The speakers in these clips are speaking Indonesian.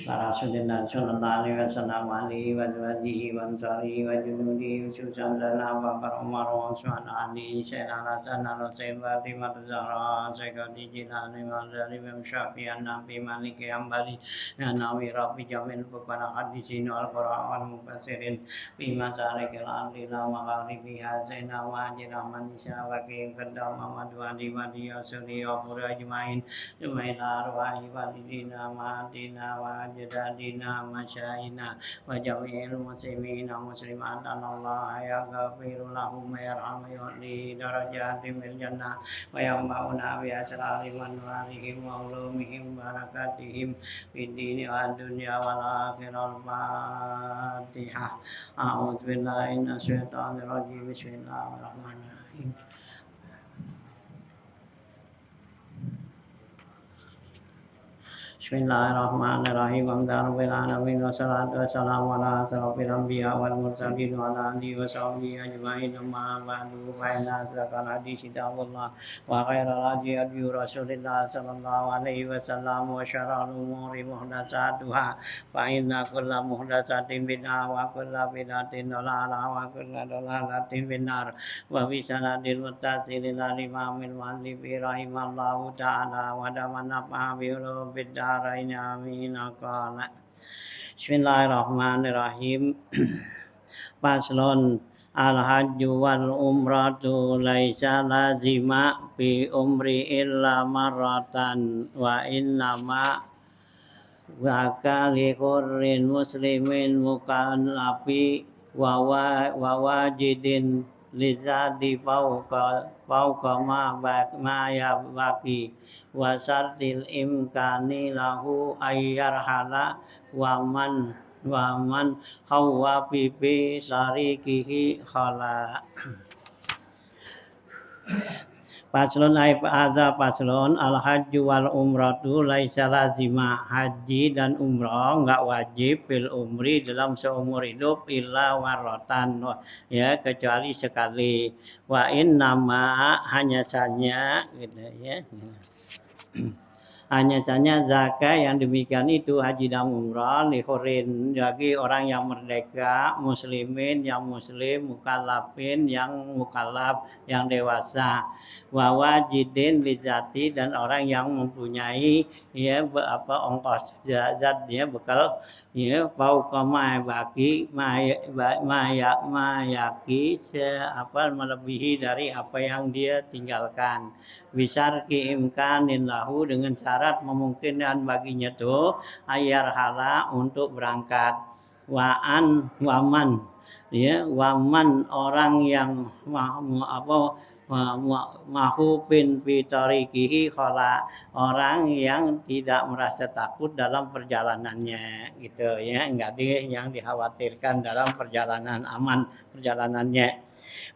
Rasulullah sallallahu alaihi wasallam alihi wa azwajihi wa ansarihi wa junudihi khususan lana wa Umar wa Utsman Ali Sayyidina Hasan al-Husain Fatimah Zahra Sayyidati Jilani wa Zalim Syafi'an Nabi Malik Hambali Nawawi Rafi Jamil Bukhara Hadisin Al-Qur'an wal Mufassirin Bima Sarikil Adila wa Ghalibiha Sayyidina wa Haji Rahman Isya wa Qiyam Qadam Muhammad wa Ali wa Diyasuri wa Pura Ajmain Jumaila Arwahi Walidina Ma'adina wa Ajdadina Masyayina wa Jami'il Muslimina Muslimat Allah ya ghafiru lahum ya yarhamu yu'li darajatim bil jannah wa yambauna bi asrari man walihim wa ulumihim barakatihim fid dini wa dunya wal akhirah al-fatihah a'udzu billahi minasy syaithanir rajim bismillahirrahmanirrahim Bismillahirrahmanirrahim. Alhamdulillahirabbil alamin wassalatu wassalamu ala asyrofil anbiya wal mursalin wa ala alihi wa sahbihi ajmain amma ba'du fa inna asdaqal hadits kitabullah wa khairal hadi hadi Rasulillah sallallahu alaihi wasallam wa syarrul umuri muhdatsatuha fa inna kulla muhdatsatin bid'ah wa kulla bid'atin dhalalah wa kulla dhalalatin finnar wa bi sanadil muttasil ila imamil muallifi rahimallahu ta'ala wa damana fa bi Darain amin qala Bismillahirrahmanirrahim Faslun al-hajju wal umratu laisa lazima fi umri illa marratan wa innama wa kali hurrin muslimin mukallafi wa wajidin lizadi fauqa ma ya baki wa sartil imkani lahu ayyarhala wa man hawa bi sarikihi khala Paslon ada paslon al-hajju wal umratu laisa lazima haji dan umrah enggak wajib fil umri dalam seumur hidup illa waratan ya kecuali sekali wa innama hanya saja gitu ya hanya saja zakat yang demikian itu haji dan umrah lihurin bagi orang yang merdeka muslimin yang muslim mukallafin yang mukallaf yang dewasa wa wajidin lizati dan orang yang mempunyai ya ongkos zat ya bekal ya fauqa ma baki mayaki melebihi dari apa yang dia tinggalkan bisarki imkanin lahu dengan syarat memungkinkan baginya tuh ayar hala untuk berangkat waman ya waman orang yang mahupin fitorikihi khala orang yang tidak merasa takut dalam perjalanannya gitu ya enggak yang dikhawatirkan dalam perjalanan aman perjalanannya.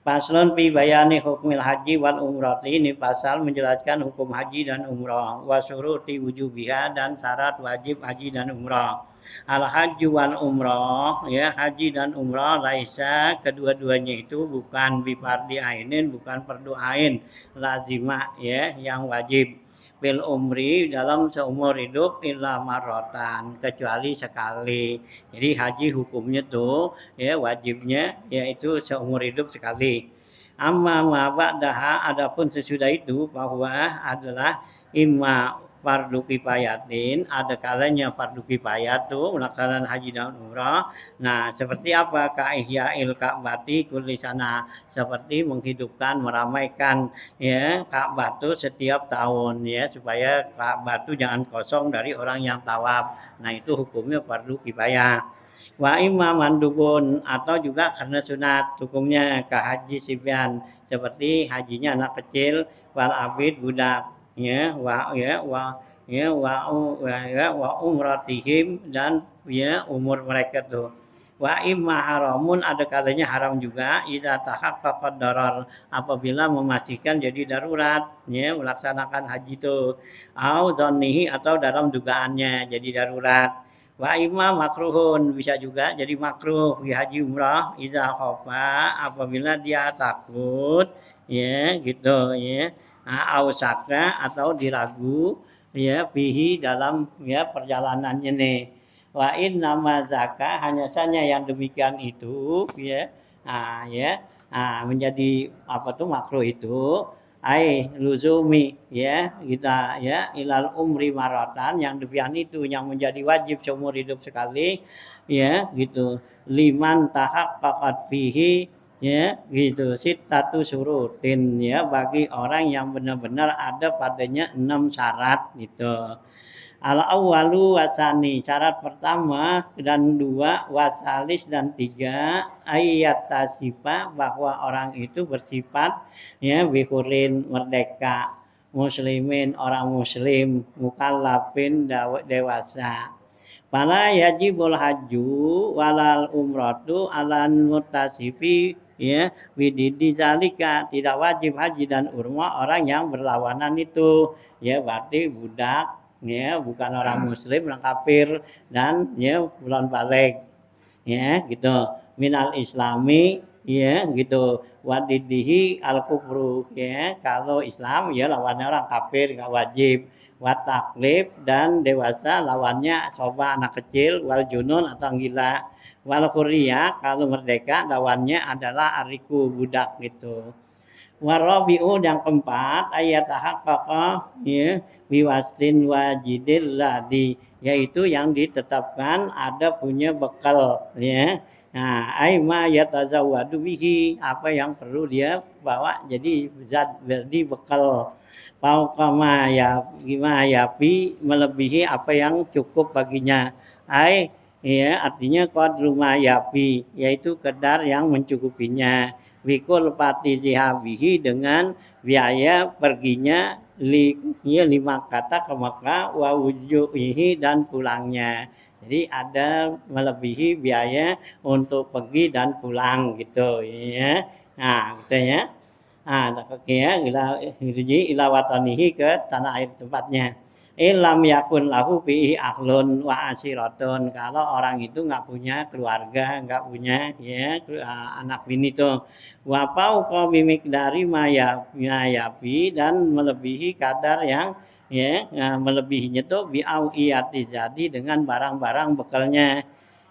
Paslon fi bayani hukmil haji wal umrati ini pasal menjelaskan hukum haji dan umrah wa syuruti wujubiha dan syarat wajib haji dan umrah. Al haji wal umrah ya haji dan umrah laisa kedua-duanya itu bukan bifardi ainin bukan fardu ain lazimah ya yang wajib bil umri dalam seumur hidup illa marratan kecuali sekali. Jadi haji hukumnya tuh ya wajibnya yaitu seumur hidup sekali. Amma ma ba'daha adapun sesudah itu bahwa adalah imma fardu kifayatin ada kalanya fardu kifayat tuh melaksanakan haji dan umrah. Nah, seperti apa ka'ihya'il ka'bati kulli sana seperti menghidupkan meramaikan ya Ka'bah itu setiap tahun ya supaya Ka'bah itu jangan kosong dari orang yang tawaf. Nah, itu hukumnya fardu kifayah. Wa imma mandubun atau juga karena sunat hukumnya ka haji sibyan seperti hajinya anak kecil wal abid budak ya wa umratihim dan ya umur mereka tuh wa imma haramun ada kalanya haram juga idza tahaqqaqad darar apabila memastikan jadi darurat ya melaksanakan haji itu au dzannihi atau dalam dugaannya jadi darurat wa imma makruhun bisa juga jadi makruh di haji umrah idza khafa apabila dia takut ya gitu ya ausaka atau diragu ya bihi dalam ya perjalanannya nih Wa in nama zaka hanya saja yang demikian itu ya. Ya. Menjadi apa tuh makruh itu ai luzumi ya kita ya ilal umri maratan yang demikian itu yang menjadi wajib seumur hidup sekali ya gitu liman tahak pakat fihi ya gitu sitatu surutin ya bagi orang yang benar-benar ada padanya 6 syarat gitu. Al awwalu wasani syarat pertama dan dua wasalis dan tiga ayat tasifa bahwa orang itu bersifat ya bihurin merdeka muslimin orang muslim mukallafin dewasa. Fala yajibul haju walal umratu alan mutasifi ya bididi zalika tidak wajib haji dan umrah orang yang berlawanan itu ya berarti budak ya bukan orang muslim orang kafir dan ya bulan balik ya gitu minal islami ya gitu wadidihi al kufru ya kalau Islam ya lawannya orang kafir nggak wajib wataklif dan dewasa lawannya soba anak kecil wal junun atau gila wal kuria kalau merdeka lawannya adalah ariku budak gitu. Warabi'u yang keempat ayat haqqaqa ya biwastin wajidil ladi yaitu yang ditetapkan ada punya bekal ya. Nah, aima yatazawwadu bihi apa yang perlu dia bawa jadi zat berdi bekal. Paukama ya gimana yapi melebihi apa yang cukup baginya. Ya artinya qadruma yapi yaitu kadar yang mencukupinya wikul patisihabihi dengan biaya perginya lima kata ke Mekah wa wujuhihi dan pulangnya. Jadi ada melebihi biaya untuk pergi dan pulang gitu ya. Nah, gitu ya. Ya, ila watanihi ke tanah air tempatnya. Ilam yakun lahu fihi ahlun wa asyiratun. Kalau orang itu nggak punya keluarga, nggak punya ya anak bini tuh. Wa fauqa bimikdari mayapi dan melebihi kadar yang ya melebihinya tuh biauiyati jadi dengan barang-barang bekalnya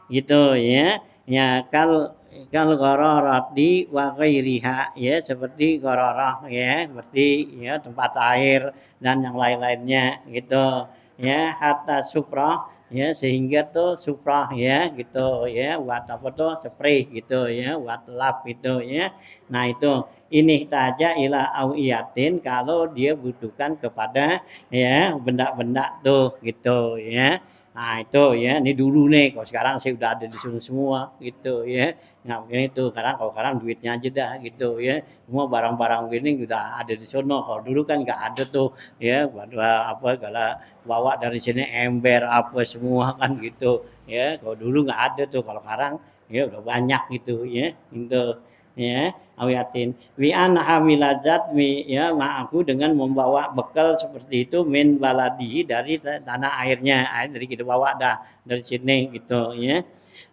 gitu ya. Ya kalau gororati wa ghairiha ya seperti gororoh ya seperti ya tempat air dan yang lain-lainnya gitu ya hatta suprah ya sehingga tuh suprah ya gitu ya buat apa tuh spray gitu ya buat lap gitu ya. Nah itu ini saja ila awiyatin kalau dia butuhkan kepada ya benda-benda tuh gitu ya. Nah itu ya, ini dulu nih, kalau sekarang sih udah ada di sini semua gitu ya. Nggak mungkin itu, karena kalau sekarang duitnya aja dah gitu ya. Semua barang-barang gini udah ada di sono. Kalau dulu kan nggak ada tuh ya, apa kalau bawa dari sini ember apa semua kan gitu ya. Kalau dulu nggak ada tuh, kalau sekarang ya udah banyak gitu ya. Gitu ya awiyatin wi an hamilazat ya ma'aku dengan membawa bekal seperti itu min baladi dari tanah airnya air dari kita bawa dah dari sini gitu ya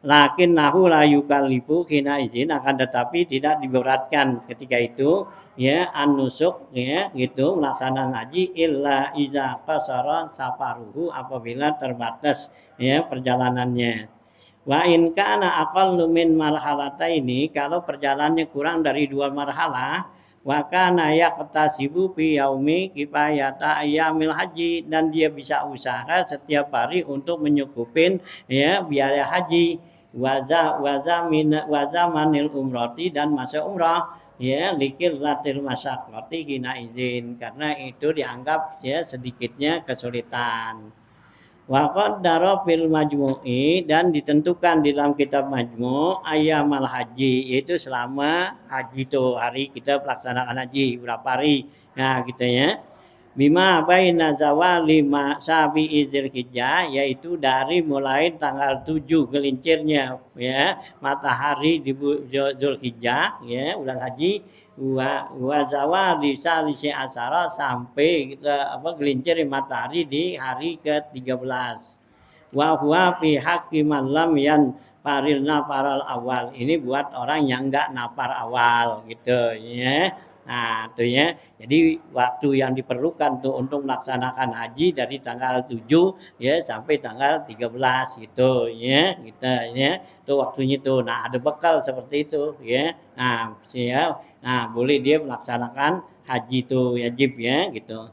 lakin nahu la yukallifu kina izin akan tetapi tidak diberatkan ketika itu ya anusuk ya gitu melaksanakan haji illa iza qasara safaruhu apabila terbatas ya perjalanannya. Wa in kana aqallu min marhalataini kalau perjalanannya kurang dari 2 marhalah wa kana yaqtasibu fi yaumi kifayata ayyamil haji dan dia bisa usaha setiap hari untuk menyukupin ya biaya haji waza manil umrati dan masa umrah ya likil latil masyaqqati hina izin karena itu dianggap ya sedikitnya kesulitan. Wa qaddara fil majmu'i dan ditentukan di dalam kitab majmu' ayyamal haji yaitu selama haji itu hari kita pelaksanaan haji berapa hari. Nah gitu ya. Bima baina zawali ma sabi'i dzulhijjah yaitu dari mulai tanggal 7 gelincirnya ya matahari di Zulhijjah ya bulan haji wa zawali salisi asyara sampai kita gelincir matahari di hari ke-13. Wa huwa fi haqqi man lam yan paril nafaral awal. Ini buat orang yang enggak nafar awal gitu ya. Nah, itu ya. Jadi waktu yang diperlukan tuh untuk melaksanakan haji dari tanggal 7 ya sampai tanggal 13 gitu ya. Kita ya. Itu waktunya tuh. Nah, ada bekal seperti itu ya. Nah, ya. Nah, boleh dia melaksanakan haji itu wajib ya gitu.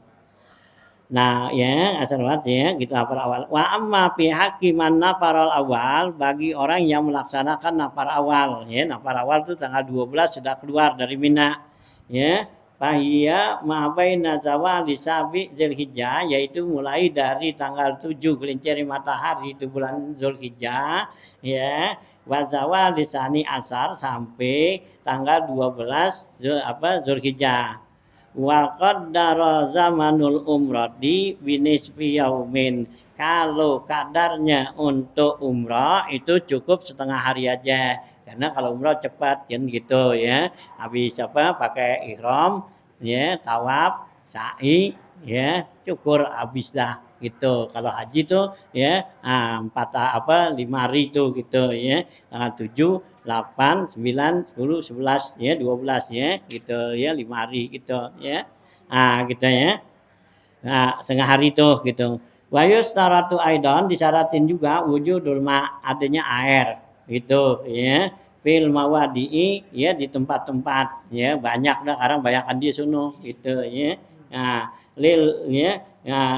Nah, ya, asal ya, gitu nafar awal. Wa amma fi hakiman nafaral awal bagi orang yang melaksanakan nafar awal, ya. Nafar awal itu tanggal 12 sudah keluar dari Mina, ya. Fahiya ma baina zawali sabi Zulhijjah yaitu mulai dari tanggal 7 gelincir matahari itu bulan Zulhijjah, ya. Wa zawali sani asar sampai tanggal 12 Zulhijjah. Wa qaddara zamanul umrati binisfi yaumin. Kalau kadarnya untuk umrah itu cukup setengah hari aja. Karena kalau umrah cepat kan gitu ya. Habis apa pakai ihram ya, tawaf, sa'i ya, syukur habis dah gitu. Kalau haji tuh ya 5 hari itu gitu ya. Tanggal 7 8, 9, 10, 11 ya 12 ya gitu ya 5 hari gitu ya. Nah, gitu ya. Nah, setengah hari itu gitu. Wayus taratu aidon disyaratin juga wujudul ma adanya air gitu ya. Fil mawadi'i ya di tempat-tempat ya banyak dah sekarang banyakkan di sono gitu ya. Nah, lil ya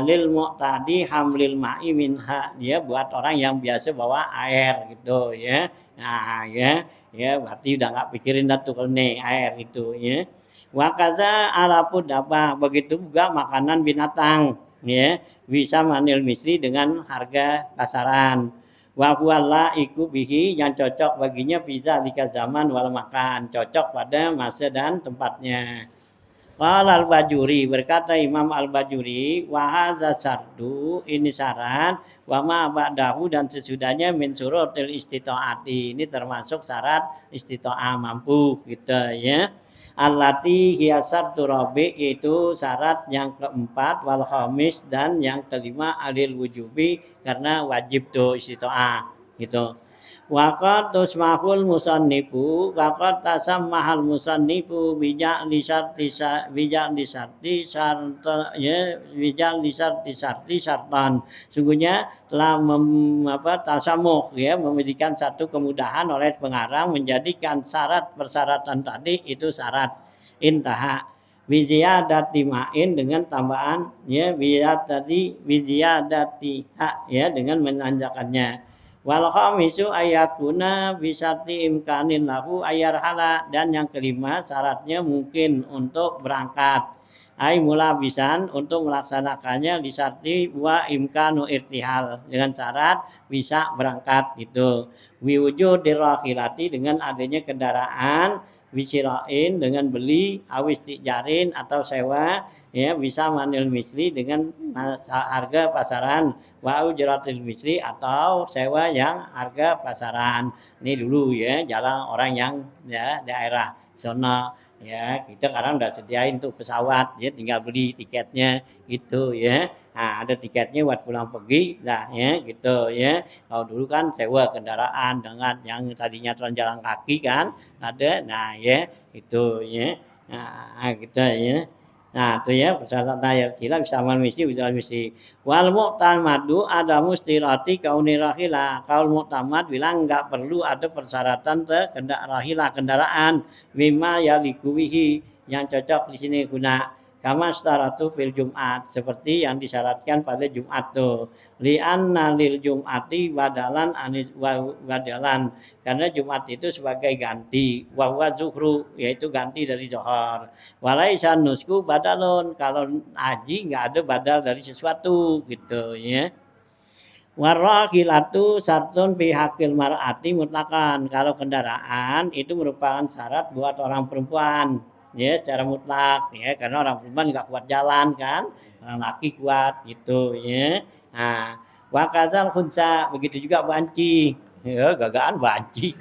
lil muqtadi hamlil ma'i minha ya buat orang yang biasa bawa air gitu ya. Nah, ya berarti udah nggak pikirin dah tuh kalau nih air itu ya. Wakaza alapun apa begitu juga makanan binatang ya bisa manil misri dengan harga pasaran. Wa huwalla iku bihi yang cocok baginya bisa dika zaman wal makan cocok pada masa dan tempatnya. Qala al-Bajuri berkata Imam al-Bajuri wa hadza sardu ini syarat wa ma ba'dahu dan sesudahnya min syurutil istitaati ini termasuk syarat istita'ah mampu gitu ya. Allati hiya syartu rabi itu syarat yang keempat wal khamis dan yang kelima alil wujubi karena wajib tuh istita'ah gitu. Waqat tusmahul musannifu waqat tasammahal musannifu bijak lisarti bijak lisarti syarta ya bijak lisarti syarti syartan sungguhnya telah tasamuh ya memberikan satu kemudahan oleh pengarang menjadikan syarat persyaratan tadi itu syarat intaha wijiyadati ma'in dengan tambahan ya wijiyadati hak ya dengan menanjakannya. Wal khamisu ayakuna bisati imkanin lahu ayarhala dan yang kelima syaratnya mungkin untuk berangkat. Ai mulabisan untuk melaksanakannya disarti wa imkanu irtihal dengan syarat bisa berangkat gitu. Wiwujud dirahilati dengan adanya kendaraan wisirain dengan beli awis tijarin atau sewa ya bisa manil misli dengan harga pasaran wa ujratil misli atau sewa yang harga pasaran. Ini dulu ya jalan orang yang ya daerah zona ya kita sekarang udah sediain tuh pesawat ya tinggal beli tiketnya gitu ya. Nah, ada tiketnya buat pulang pergi lah ya gitu ya. Kalau dulu kan sewa kendaraan dengan yang tadinya jalan kaki kan ada nah ya itu ya. Nah, gitu ya. Nah, itu ya persyaratan ayat sila bisa amal misi bisa misi. Wal mu'tamadu ada mustirati kauni rahila. Kaul mu'tamad bilang enggak perlu ada persyaratan kendaraan mimma yalikuwihi yang cocok di sini guna kama staratu fil Jumat seperti yang disyaratkan pada Jumat tuh. Li'anna lil Jum'ati badalan anis badalan karena Jumat itu sebagai ganti wa zuhru yaitu ganti dari zuhur. Walaisa nusku badalun kalau haji enggak ada badal dari sesuatu gitu ya. Warahilatu sartun fi hakil mar'ati mutlakan. Kalau kendaraan itu merupakan syarat buat orang perempuan ya secara mutlak ya karena orang perempuan nggak kuat jalan kan orang laki kuat gitu ya. Nah wakazal khunsa begitu juga banci ya gagaan banci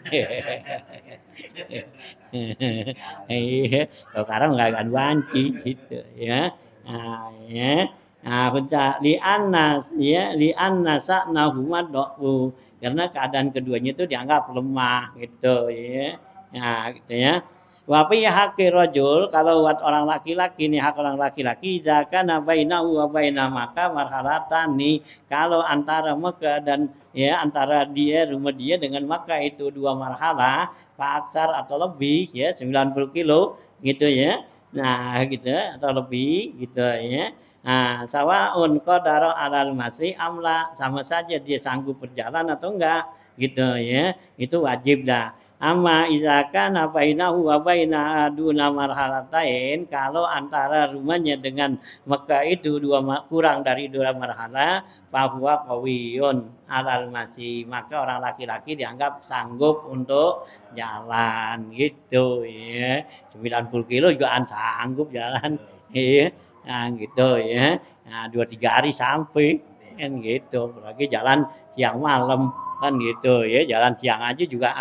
iya sekarang gagaan banci gitu ya. Nah ya nah khunsa li annas ya li annasa nahumat do'u karena keadaan keduanya itu dianggap lemah gitu ya. Nah gitu ya. Wa fi haqqi rajul, kalau buat orang laki-laki nih, hak orang laki-laki, zakana bainahu wa baina Makkah marhalatani, kalau antara Mekah dan ya antara dia rumah dia dengan Makkah itu 2 marhalah, fa aksar atau lebih ya 90 kilo gitu ya. Nah, gitu atau lebih gitu ya. Nah, sawaun qadara 'alal masih amla, sama saja dia sanggup berjalan atau enggak gitu ya. Itu wajib dah. Amma iza kana bainahu wa baina duna marhalatain, kalau antara rumahnya dengan Mekah itu kurang dari 2 marhalah, fa huwa qawiyun 'alal masih, maka orang laki-laki dianggap sanggup untuk jalan gitu ya. 90 kilo juga sanggup jalan. Iya. Nah, gitu ya. Nah, 2 3 hari sampai kan gitu. Apalagi jalan siang malam kan gitu ya. Jalan siang aja juga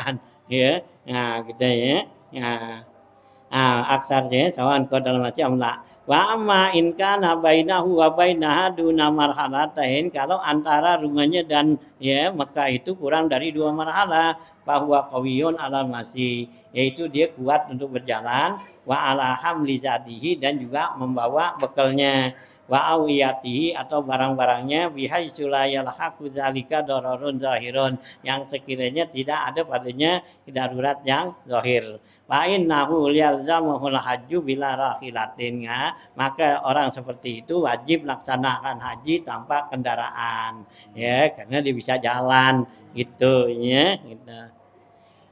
ya. Nah, gitu ya. Nah, aksarnya sawan dalam macam la. Wa amma in kana bainahu wa bainaha duna marhalatain, kalau antara rumahnya dan ya Mekah itu kurang dari 2 marhalah, bahwa qawiyun 'alal masih, yaitu dia kuat untuk berjalan, wa ala hamli zadihi, dan juga membawa bekalnya, wa awiyatihi atau barang-barangnya, bihaitsu la yalhaqu dzalika dararun zahirun, yang sekiranya tidak ada padanya darurat yang zahir. Fa innahu yalzamuhul hajju bila rahilatin, ya. Maka orang seperti itu wajib laksanakan haji tanpa kendaraan ya, karena dia bisa jalan gitu ya gitu.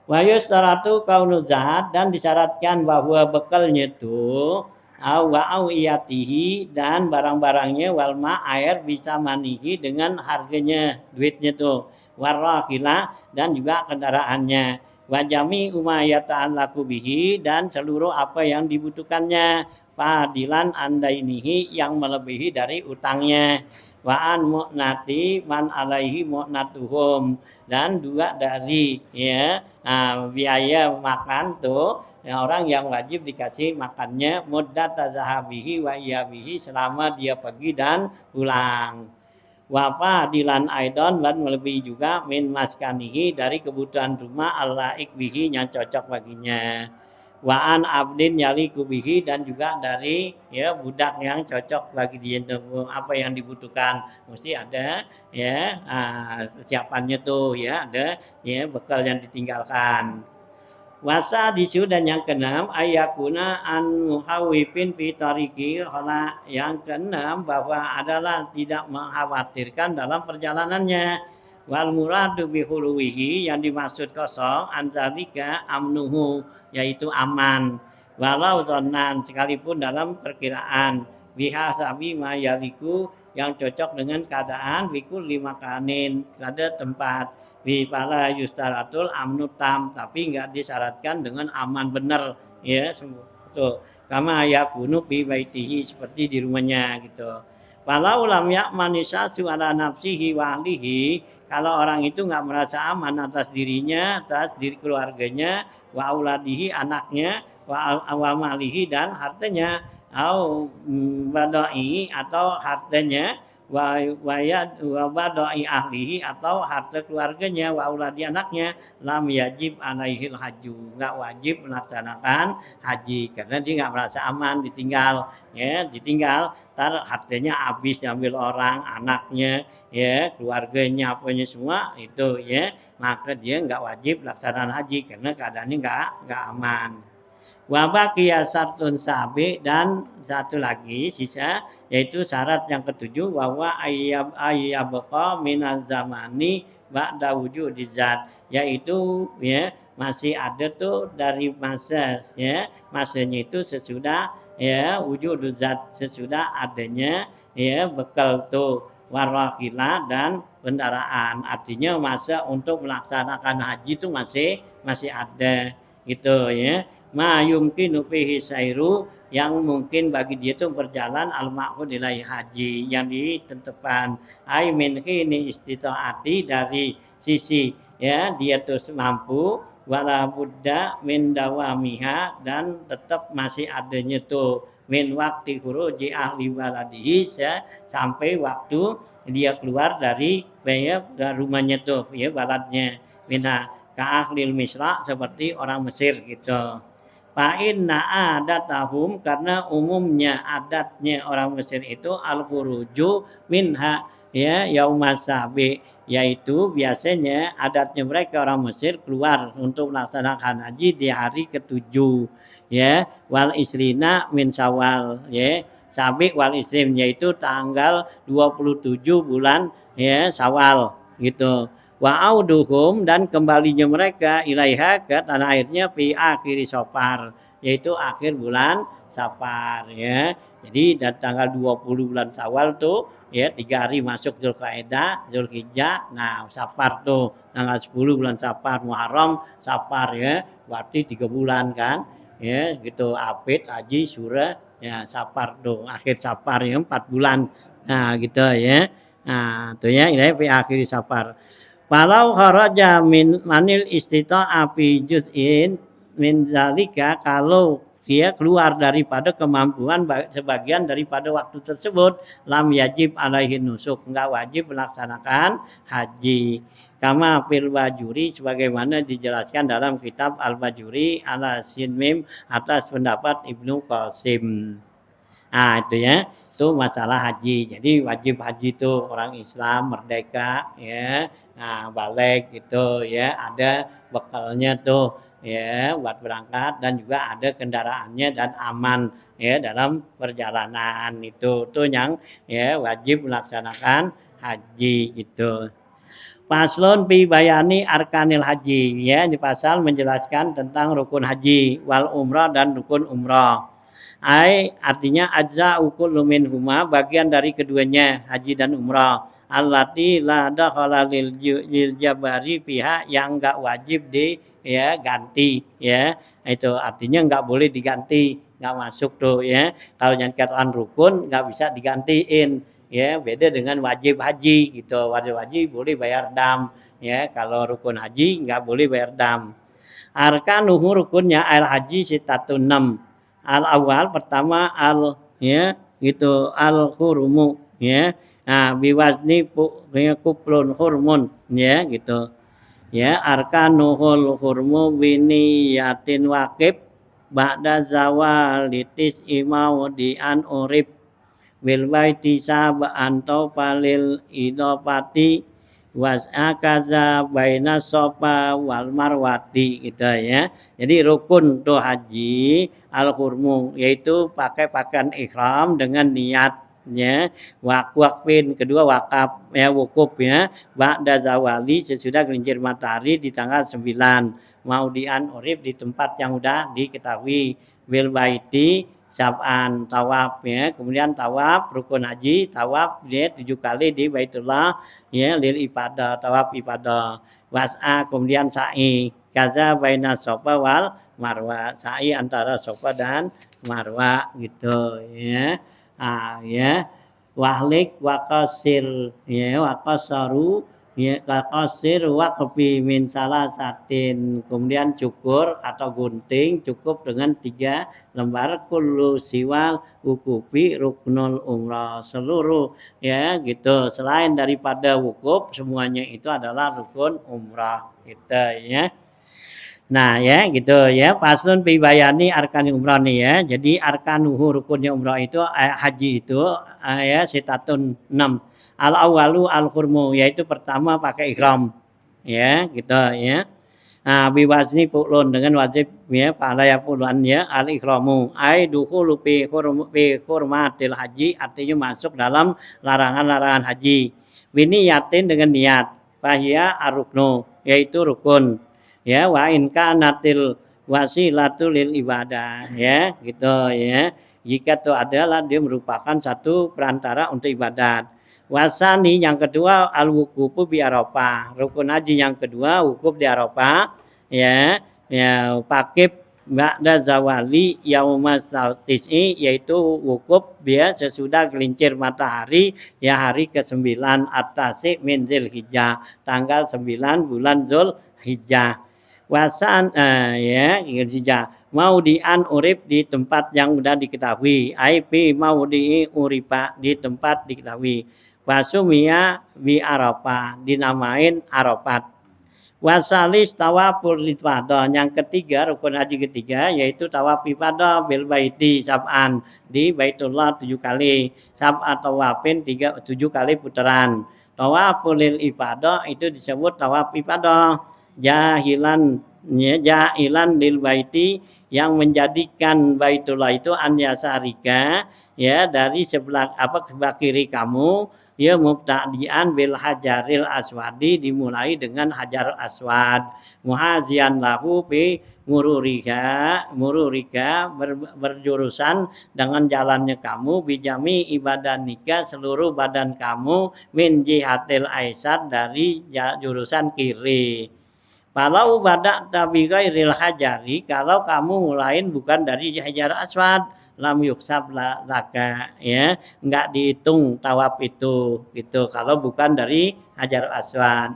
Wa yustaratu kaunu zat, dan disyaratkan bahwa bekalnya itu wa awiyatihi, dan barang-barangnya, walma air, bisa manihi dengan harganya duitnya tuh, warahila, dan juga kendaraannya, wajami umayatan laku bihi, dan seluruh apa yang dibutuhkannya, fadilan andainihi, yang melebihi dari utangnya, waan mu'nati man alaihi mu'natuhum, dan juga dari ya biaya makan tuh ya, orang yang wajib dikasih makannya muddat zahabihi wa iyabihi, selama dia pergi dan pulang. Wapa dilan aidon, dan melebihi juga min maskanihi, dari kebutuhan rumah alaik bihi, yang cocok baginya. Waan abdin yali kubihi, dan juga dari ya budak yang cocok bagi dia, apa yang dibutuhkan mesti ada ya persiapannya tuh ya, ada ya bekal yang ditinggalkan. Wasa disu, dan yang keenam ayakuna an muhawifin fi tariki, yang keenam bahwa adalah tidak mengkhawatirkan dalam perjalanannya. Wal muradu bi huluwihi, yang dimaksud kosong anzalika amnuhu, yaitu aman, walau zonan, sekalipun dalam perkiraan, bihasabi ma yaliku, yang cocok dengan keadaan, bikul lima kanin, pada tempat, pala yustaratul amnu tam, tapi enggak disyaratkan dengan aman benar ya, tuh kama yakunu fi baitihi, seperti di rumahnya gitu. Walau lam ya'manisa ala nafsihi wa ahlihi, kalau orang itu enggak merasa aman atas dirinya, atas diri keluarganya, wa auladihi, anaknya, wa malihi, dan hartanya, au badai, atau hartanya, wa badai ahlihi, atau harta keluarganya, wa auladi, anaknya, lam yajib alaihil haju, enggak wajib melaksanakan haji, karena dia enggak merasa aman ditinggal ya, ditinggal tar hartanya habis diambil orang, anaknya ya, keluarganya, apanya semua itu ya, maka dia enggak wajib pelaksanaan haji karena keadaannya enggak aman. Wa baqiya syartun sabi, dan satu lagi sisa, yaitu syarat yang ketujuh, bahwa ayyabqa minal zamani ba'da wujudi zat, yaitu ya masih ada tuh dari masa ya, masanya itu sesudah ya wujud zat, sesudah adanya ya bekal tuh, warahila, dan kendaraan, artinya masa untuk melaksanakan haji itu masih ada gitu ya. Ma yumkinu fihi sairu, yang mungkin bagi dia itu berjalan, al-ma'hud ilai haji, yang ditentukan, ai min khini istitaati, dari sisi ya dia terus mampu, wala budda min dawamiha, dan tetap masih adanya tuh min waktu khuruji ahli waladihi, sampai waktu dia keluar dari ya, rumahnya tuh ya baladnya, minha ka ahlil misra, seperti orang Mesir gitu. Fa inna adatahum, karena umumnya adatnya orang Mesir itu al-khuruju minha, ya yaumas sabi, yaitu biasanya adatnya mereka orang Mesir keluar untuk melaksanakan haji di hari ketujuh, ya wal isrina min Syawal, ya sabi wal isrim, yaitu tanggal 27 bulan ya Syawal gitu. Wa auduhum, dan kembalinya mereka ilaiha ke tanah airnya fi akhir Safar, yaitu akhir bulan Safar, ya. Jadi dari tanggal 20 bulan Syawal tuh ya 3 hari masuk Zulqa'dah, Zulhijjah, nah Safar tuh tanggal 10 bulan Safar, Muharram, Safar, ya. Berarti 3 bulan kan. Ya, gitu Abid, Haji, Syura, ya Safar tuh akhir Safar ya 4 bulan. Nah, gitu ya. Nah, itu ya ilaiha fi akhir Safar. Walau kharaja min manil istita'a fi juz'in min zalika, kalau dia keluar daripada kemampuan sebagian daripada waktu tersebut, lam yajib alaihi nusuk, enggak wajib melaksanakan haji. Kama fil Bajuri, sebagaimana dijelaskan dalam kitab Al-Bajuri ala sin mim atas pendapat Ibnu Qasim. Nah, itu ya, itu masalah haji. Jadi wajib haji itu orang Islam merdeka, ya. Nah, balik gitu ya, ada bekalnya tuh ya buat berangkat, dan juga ada kendaraannya dan aman ya dalam perjalanan itu. Tuh yang ya wajib melaksanakan haji gitu. Paslon fi bayani arkanil haji, ya di pasal menjelaskan tentang rukun haji wal umrah dan rukun umrah. Artinya ajza ukul lumin huma, bagian dari keduanya haji dan umrah. Allati la dakhala lil jabari fiha, yang enggak wajib di ya ganti ya. Itu artinya enggak boleh diganti, enggak masuk tuh ya. Kalau yang dikatakan rukun enggak bisa digantiin ya, beda dengan wajib haji gitu. Wajib haji boleh bayar dam ya, kalau rukun haji enggak boleh bayar dam. Arkanuhu, rukunnya al haji sitatun 6. Al awal pertama al ya gitu al hurmu ya. Nah biwazni kuplun hurmun ya gitu. Ya arkanuhul hurmu biniyatin waqib ba'da zawalitis imau di an urib bil baiti sab'an tawfalil idopati was'akaza baina sofa wal marwati gitu ya. Jadi rukun tuh haji al-hurmu, yaitu pakai pakaian ihram dengan niatnya waqfin, kedua wakaf ya, wukuf ya, ba'da zawali, sesudah gelincir matahari di tanggal 9, maudian urib, di tempat yang udah diketahui, bil baiti sab'an, tawaf ya, kemudian tawaf rukun haji, tawaf dia 7 kali di Baitullah ya, lil ibadah, tawaf ibadah. Was'a, kemudian sa'i, kaza baina sofa wal marwa, sa'i antara sofa dan marwa gitu ya. Ya wahlik waqasir ya, waqasaru ya, waqasir waqfi min salasatin, kemudian cukur atau gunting cukup dengan 3 lembar, kullu siwal wukufi ruknul umrah, seluruh ya gitu selain daripada wukuf semuanya itu adalah rukun umrah gitu ya. Nah ya gitu ya, paslun fi bayani arkan umrah nih ya. Jadi arkanuhu, rukunnya umrah itu haji itu ya sitatun 6. Al awalu al hurmu, yaitu pertama pakai ihram ya gitu ya. Nah, biwazni pu'lun, dengan wajib ya palaya puluhan ya al ikhramu, ai dukhulu fi hurmatil haji, artinya masuk dalam larangan-larangan haji. Wini yatin, dengan niat, fahiya aruknu, yaitu rukun ya, wa in kanatil wasilatu lil ibadah ya gitu ya, jika itu adalah dia merupakan satu perantara untuk ibadat. Wasani, yang kedua al wukufu bi Arafah, rukun haji yang kedua wukuf di Arafah ya, ya pakib ba'da zawali yaumas tis'i, yaitu wukuf dia sesudah gelincir matahari ya hari ke-9 at-tasi min Zulhijjah, tanggal 9 bulan Zulhijjah. Wasan ya Zulhijjah, mau dian urip, di tempat yang sudah diketahui, IP mau di uripa, di tempat diketahui. Wasumia bi Arafah, dinamain Arafat. Wasalis tawaful ifadah. Yang ketiga, rukun haji ketiga yaitu tawaf ifadah bil baiti sab'an, di Baitullah 7 kali, sab'at tawafin 7 kali putaran. Tawaful ifadah itu disebut tawaf ifadah. Jahilan jahilan lil baiti, yang menjadikan Baitullah itu an yasarika, ya, dari sebelah kiri kamu, ya, mubtadi'an bil hajaril aswadi, dimulai dengan hajar aswad, muhazian lahu fi mururika berjurusan dengan jalannya kamu, bijami ibadanika, seluruh badan kamu, min jihatil aisar, dari jurusan kiri. Kalau badak tabi ghairil hajari, kalau kamu mulain bukan dari hajar aswad, lam yuksab laka, ya, enggak dihitung tawaf itu gitu kalau bukan dari hajar aswad.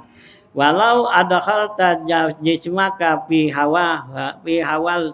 Walau ada khalta jismaka fi hawal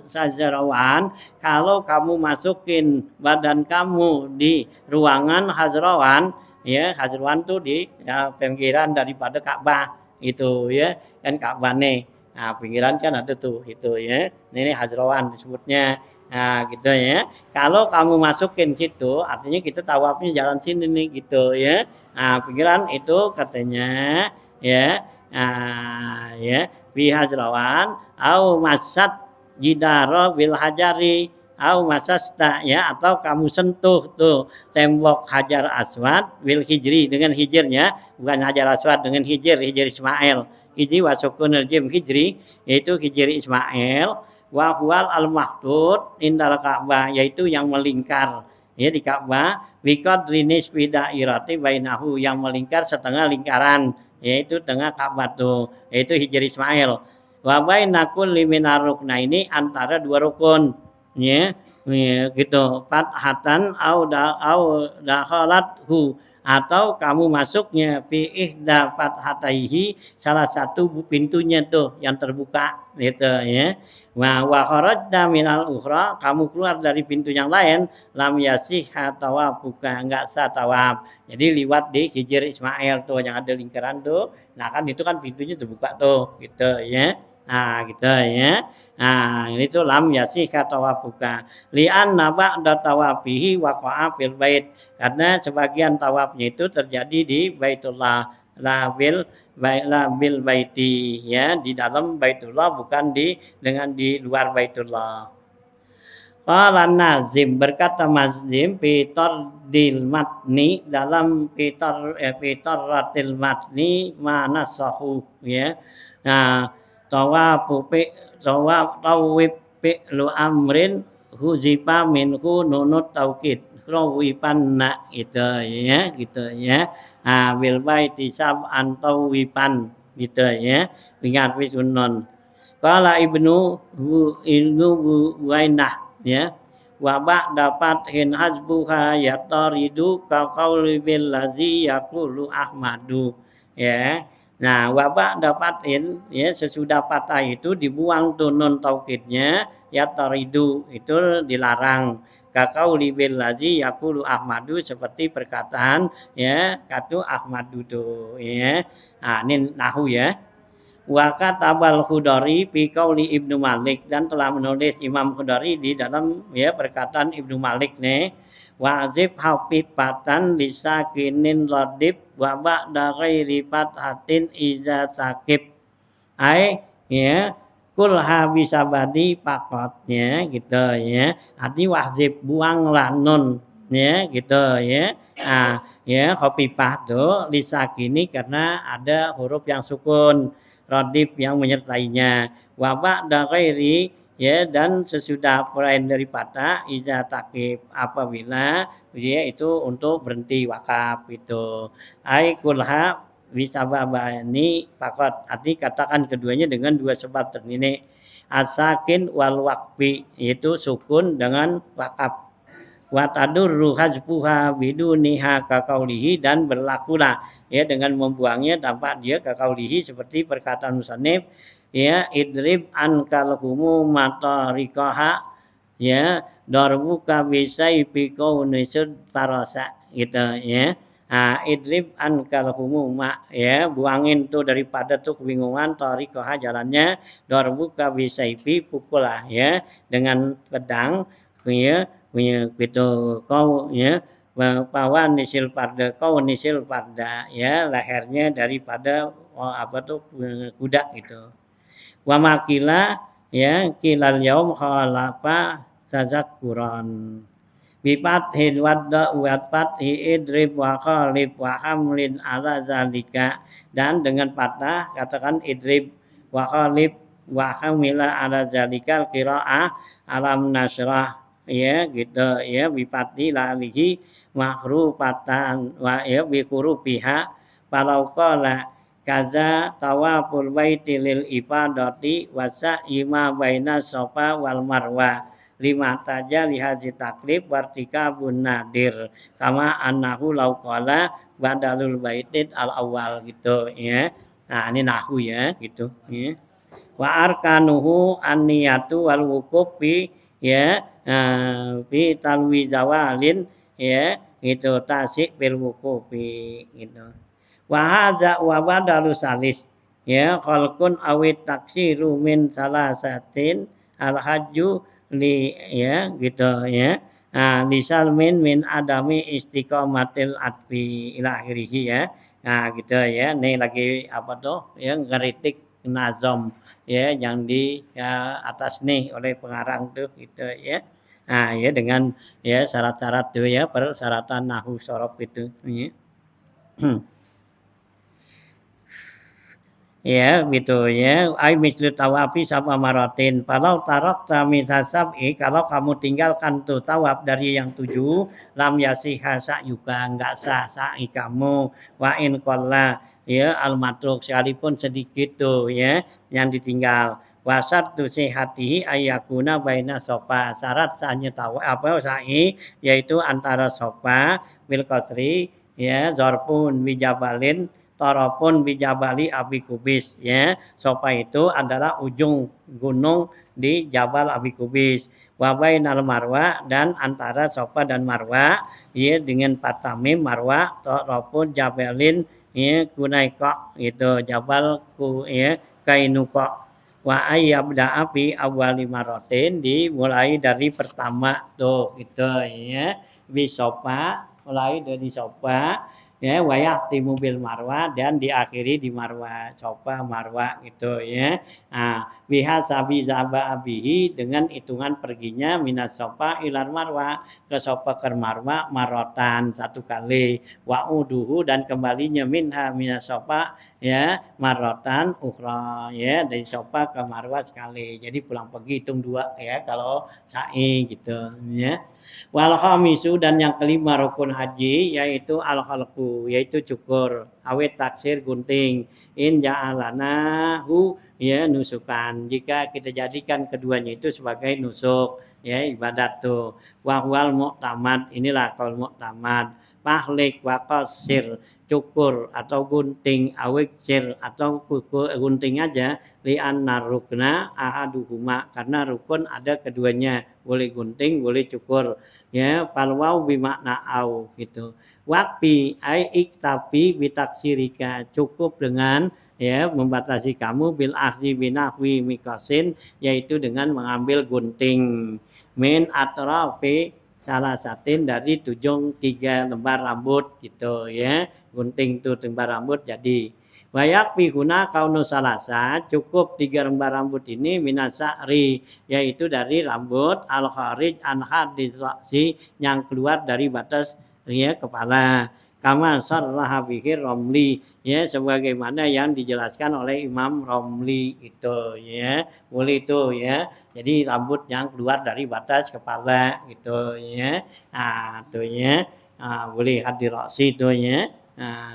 sajarawan, kalau kamu masukin badan kamu di ruangan hazrawan, ya, hazrawan tuh di, ya, pinggiran daripada Ka'bah itu, ya, kan Ka'bah nih. Nah, pinggiran kan ada tuh itu, ya. Ini hazrawan disebutnya. Nah, gitu ya. Kalau kamu masukin situ, artinya kita tawafnya jalan sini nih gitu, ya. Nah, pinggiran itu katanya, ya. Nah, ya, bi hazrawan au masat jidara bil hajari au masasta, ya, atau kamu sentuh tuh tembok hajar aswad bil hijri, dengan hijrnya, bukan hajar aswad, dengan hijr Ismail. Hijri wasukunul jim hijri, yaitu hijri Ismail, wa huwal al mahdud indal Ka'bah, yaitu yang melingkar, ya, di Ka'bah, biqadri nisfi dairati bainahu, yang melingkar setengah lingkaran, yaitu tengah Ka'bah tuh, yaitu hijri Ismail. Wa baina kulli minar rukna, ini antara dua rukun, ya, gitu. Fathatan au dakhalathu, atau kamu masuknya fi ihda fathataihi, salah satu pintunya tuh yang terbuka gitu, ya. Wa kharajta minal ukhra, kamu keluar dari pintu yang lain, lam yasihha tawafuka, enggak sah tawaf. Jadi liwat di hijr Ismail tuh yang ada lingkaran tuh. Nah, kan itu kan pintunya terbuka tuh gitu, ya. Nah, gitu, ya. Nah, itu lam yasihha tawafuka. Li'anna ba'da tawafihi waqa'a fil bait, karena sebagian tawafnya itu terjadi di Baitullah, la bil baiti, ya, di dalam Baitullah, bukan di luar Baitullah. Qala Nazim, berkata Mazim, Pitordil matni, dalam Pitorratil matni mana sahu, ya. Nah, tawif lu amrin huzifa minhu nunut taukid, rawipanna, itu, ya, gitu, ya. Nah, bil baiti sab'an tawipan, gitu, ya, ingat wisunon. Qala ibnu Wainah, ya, wa ba'da fathin hasbuha yataridu ka qauli bil ladzi yaqulu Ahmadu, ya. Nah, wa ba'da fathin, ya, sesudah patah itu dibuang tuh nun taukidnya, yataridu, itu dilarang. Ka qauli bil ladzi yaqulu Ahmadu, seperti perkataan, ya, kata Ahmadu tuh, ya. Nah, ini nahu, ya. Wa katabal Khudari fi qauli Ibnu Malik, dan telah menulis Imam Khudari di dalam, ya, perkataan Ibnu Malik nih, wajib hafifatan disakinin radib wa ba'da ghairi fathatin iza sakib, ya, kulha bisabadi pakotnya gitu, ya. Arti wajib buanglah nun, ya, gitu, ya. Nah, ya, khafifah tuh disakini karena ada huruf yang sukun, radif yang menyertainya, wabak dan ghairi, ya, dan sesudah lain dari patah iza takib, apabila dia itu untuk berhenti wakaf itu, kulha bisababani fakot, arti katakan keduanya dengan dua sebab terdini, asakin wal wakfi, yaitu sukun dengan wakaf, wa tadurru hajfuha biduniha kakaulihi, dan berlakulah, ya, dengan membuangnya tanpa dia kakaulihi, seperti perkataan musannif, ya, idrib ankal humu matarikaha, ya, darbuka bisayfi kaunisud farasa, gitu, ya. Idrib ankal humuma, ya, buangin tuh daripada tuh kebingungan, tariqah jalannya, darbuka bisaifi, pukullah, ya, dengan pedang, ya, gitu kau, ya, pawan nisil parda, kau nisil parda, ya, lehernya daripada apa tuh kuda gitu. Wa makila, ya, kilal yaum khalafa tazakkuran. Bifathil wadda wa fathi idrib wa khalif wa hamlin ala zalika, dan dengan fathah katakan idrib wa khalif wa hamila ala zalikal qiraah alam nasrah, ya gitu, ya bifathi lalihi mahrufatan wa ya bi hurufiha falau qala kaza tawaful baiti lil ibadati wa sa'ima baina safa wal marwa lima taja lihaji taklif wartika bun nadir kama annahu lauqala badalul baitit al awal gitu, ya. Nah ini nahu, ya, gitu, ya. Wa arkanuhu an-niyatu wal wukuf bi, ya, bi talwi zawalin, ya, gitu tasik bil wukufi gitu. Wa hadza wa badalu salis, ya, khalqun awit taksiru min salasatin al hajju li, ya, gitu, ya. Lisalmin min adami istiqomatil atfi ila akhirih, ya. Gitu, ya. Ini lagi apa tuh, ya, ngeritik nazom, ya, yang di atas nih oleh pengarang tuh gitu, ya. Ya dengan, ya, syarat-syarat tuh, ya, persyaratan nahwu sorof itu, ya. Ya gitu, ya, ai mislu tawafi sama maratin, kalau tarok misasab, kalau kamu tinggalkan tuh tawaf dari yang 7, lam yasiha sa'yuka, enggak sah sa'i kamu, wa in qalla, ya, al matruk, sekalipun sedikit tuh, ya, yang ditinggal. Wasat tu sihatihi ayakuna baina sofa, syarat sahnya tawaf apa sa'i yaitu antara sofa bil qasri, ya, zarfun bijabalin Toropun bijabali Abi Kubis, ya. Sofa itu adalah ujung gunung di Jabal Abi Kubis. Wabainal Marwa, dan antara Sofa dan Marwa, ya, dengan patamim Marwa Toropun Jabalin, ya, Kunaiko itu Jabal ku, ya, Kainuko. Wa ayyabda api awali marotin, dimulai dari pertama tuh itu, ya, bisofa, mulai dari sofa, ya, wayak di mobil marwa, dan diakhiri di marwa, sofa marwa gitu, ya. Biha sabi zaba abihi, dengan hitungan perginya minas sofa ilar marwa, ke sofa ke marwa marotan satu kali, wa uduhu, dan kembalinya minha minas sofa, ya, marotan ukhra, ya, dari sofa ke marwa sekali, jadi pulang pergi hitung 2, ya, kalau sa'i gitu, ya. Wal khamisu, dan yang kelima rukun haji yaitu al khalqu, yaitu cukur, awet taksir gunting, in ja'alanahu, ya, nusukan, jika kita jadikan keduanya itu sebagai nusuk, ya, ibadat tuh. Wa huwal mu'tamad, inilah kaul mu'tamad. Pahlik wa qasir, cukur atau gunting, awik sir atau gunting aja, li'anna rukna ahaduhuma, karena rukun ada keduanya, boleh gunting boleh cukur, ya. Palwau bimakna au gitu. Wakfi ai iktafi bitaksirika, cukup dengan, ya, membatasi kamu bil akhzi binahwi mikasin, yaitu dengan mengambil gunting, min atrafi salah satin, dari ujung 3 lembar rambut gitu, ya, gunting tuh lembar rambut jadi. Wayak pihuna kaunu salasa, cukup 3 lembar rambut ini minasa'ri, yaitu dari rambut al kharij an hadis raksi, yang keluar dari batas, ya, kepala. Kama sarraha bihi Romli, ya, sebagaimana yang dijelaskan oleh Imam Romli itu, ya, boleh itu, ya. Jadi rambut yang keluar dari batas kepala gitu, ya. Tuh, ya. Boleh hadir raksi itu, ya.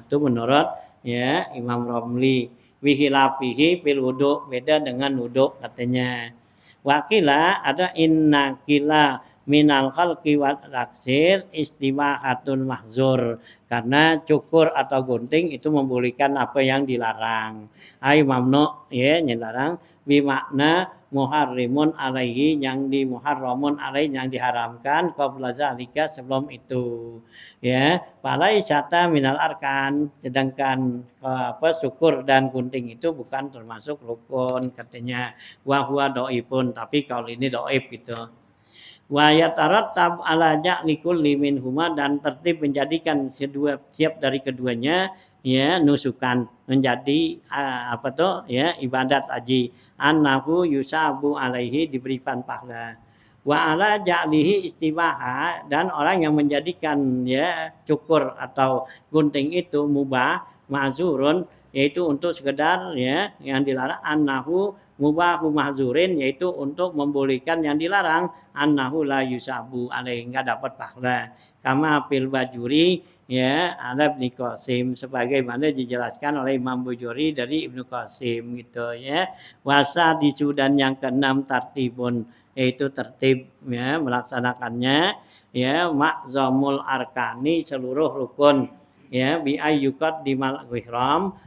Itu menurut, ya, Imam Romli. Wihilafihi fil wudu, beda dengan wudu katanya. Wakila ada inna kila minal khalqi wa taksir istimahatun mahzur, karena cukur atau gunting itu membolehkan apa yang dilarang. Ai mamnu ya dilarang bimakna muharrimun alaihi, yang di muharramun alaihi yang diharamkan qabla zalika sebelum itu. Ya, palai syata minal arkan, sedangkan syukur dan gunting itu bukan termasuk rukun katanya. Wa huwa dhaifun, tapi kalau ini dhaif gitu. Wa yatarattab ala ja'li kulli minhuma, dan tertib menjadikan siap dari keduanya ya nusukan, menjadi apa tuh ya ibadat haji, annahu yusabu alaihi, diberikan pahala. Wa ala ja'lihi istibaha, dan orang yang menjadikan ya cukur atau gunting itu mubah ma'zurun, yaitu untuk sekedar ya yang dilarang, annahu mubahu mahzurin, yaitu untuk membolehkan yang dilarang, annahu la yusabu alaihi, enggak dapat pahala. Kama fil bajuri ya ala Ibnu Qasim, sebagaimana dijelaskan oleh Imam Bujuri dari Ibnu Qasim gitu ya. Wasa dan yang keenam tartibun, yaitu tertib ya melaksanakannya ya makzamul arkani, seluruh rukun ya bi ayyukat di mal ihram,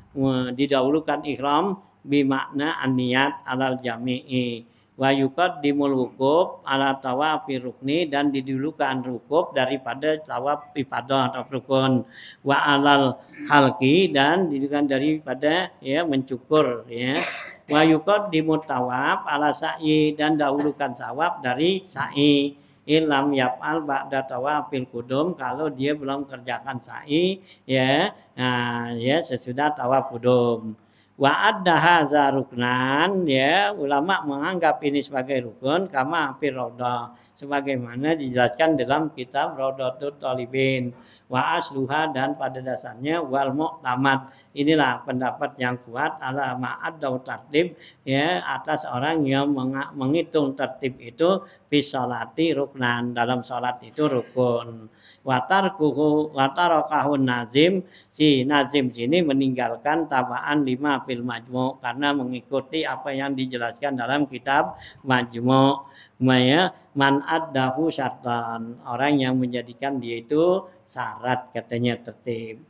didahulukan ihram bimakna an-niyat alal jami'i, wa yuqaddimul wukuf ala tawafi rukni, dan didulukan wukuf daripada tawaf ifadah atau rukun, wa alal halqi, dan didulukan daripada ya mencukur ya, wa yuqaddimut tawaf ala sa'i, dan dahulukan sawab dari sa'i, ilam yaf'al ba'da tawafil kudum, kalau dia belum kerjakan sa'i ya, nah ya sesudah tawaf kudum. Wa adda hadza ruknan, ya ulama menganggap ini sebagai rukun, kama fil raudhah, sebagaimana dijelaskan dalam kitab Raudhatul Thalibin. Wa asluha, dan pada dasarnya wal mu'tamad, inilah pendapat yang kuat ala ma'addau tertib ya atas orang yang menghitung tertib itu fi sholati ruknan, dalam salat itu rukun. Watarkuhu watarakahun nazim, si nazim sini meninggalkan tabaan 5 fil majmu', karena mengikuti apa yang dijelaskan dalam kitab majmu'. Maya man addahu syartan, orang yang menjadikan dia itu syarat katanya tertib.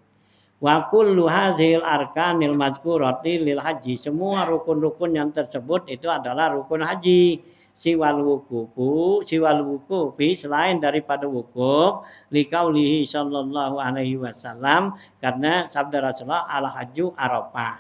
Wa kullu hazil arkanil mazkurati lil haji, semua rukun-rukun yang tersebut itu adalah rukun haji. Siwal wukufi, selain daripada wukuf, liqaulihi sallallahu alaihi wasallam, karena sabda Rasulullah al hajju arafah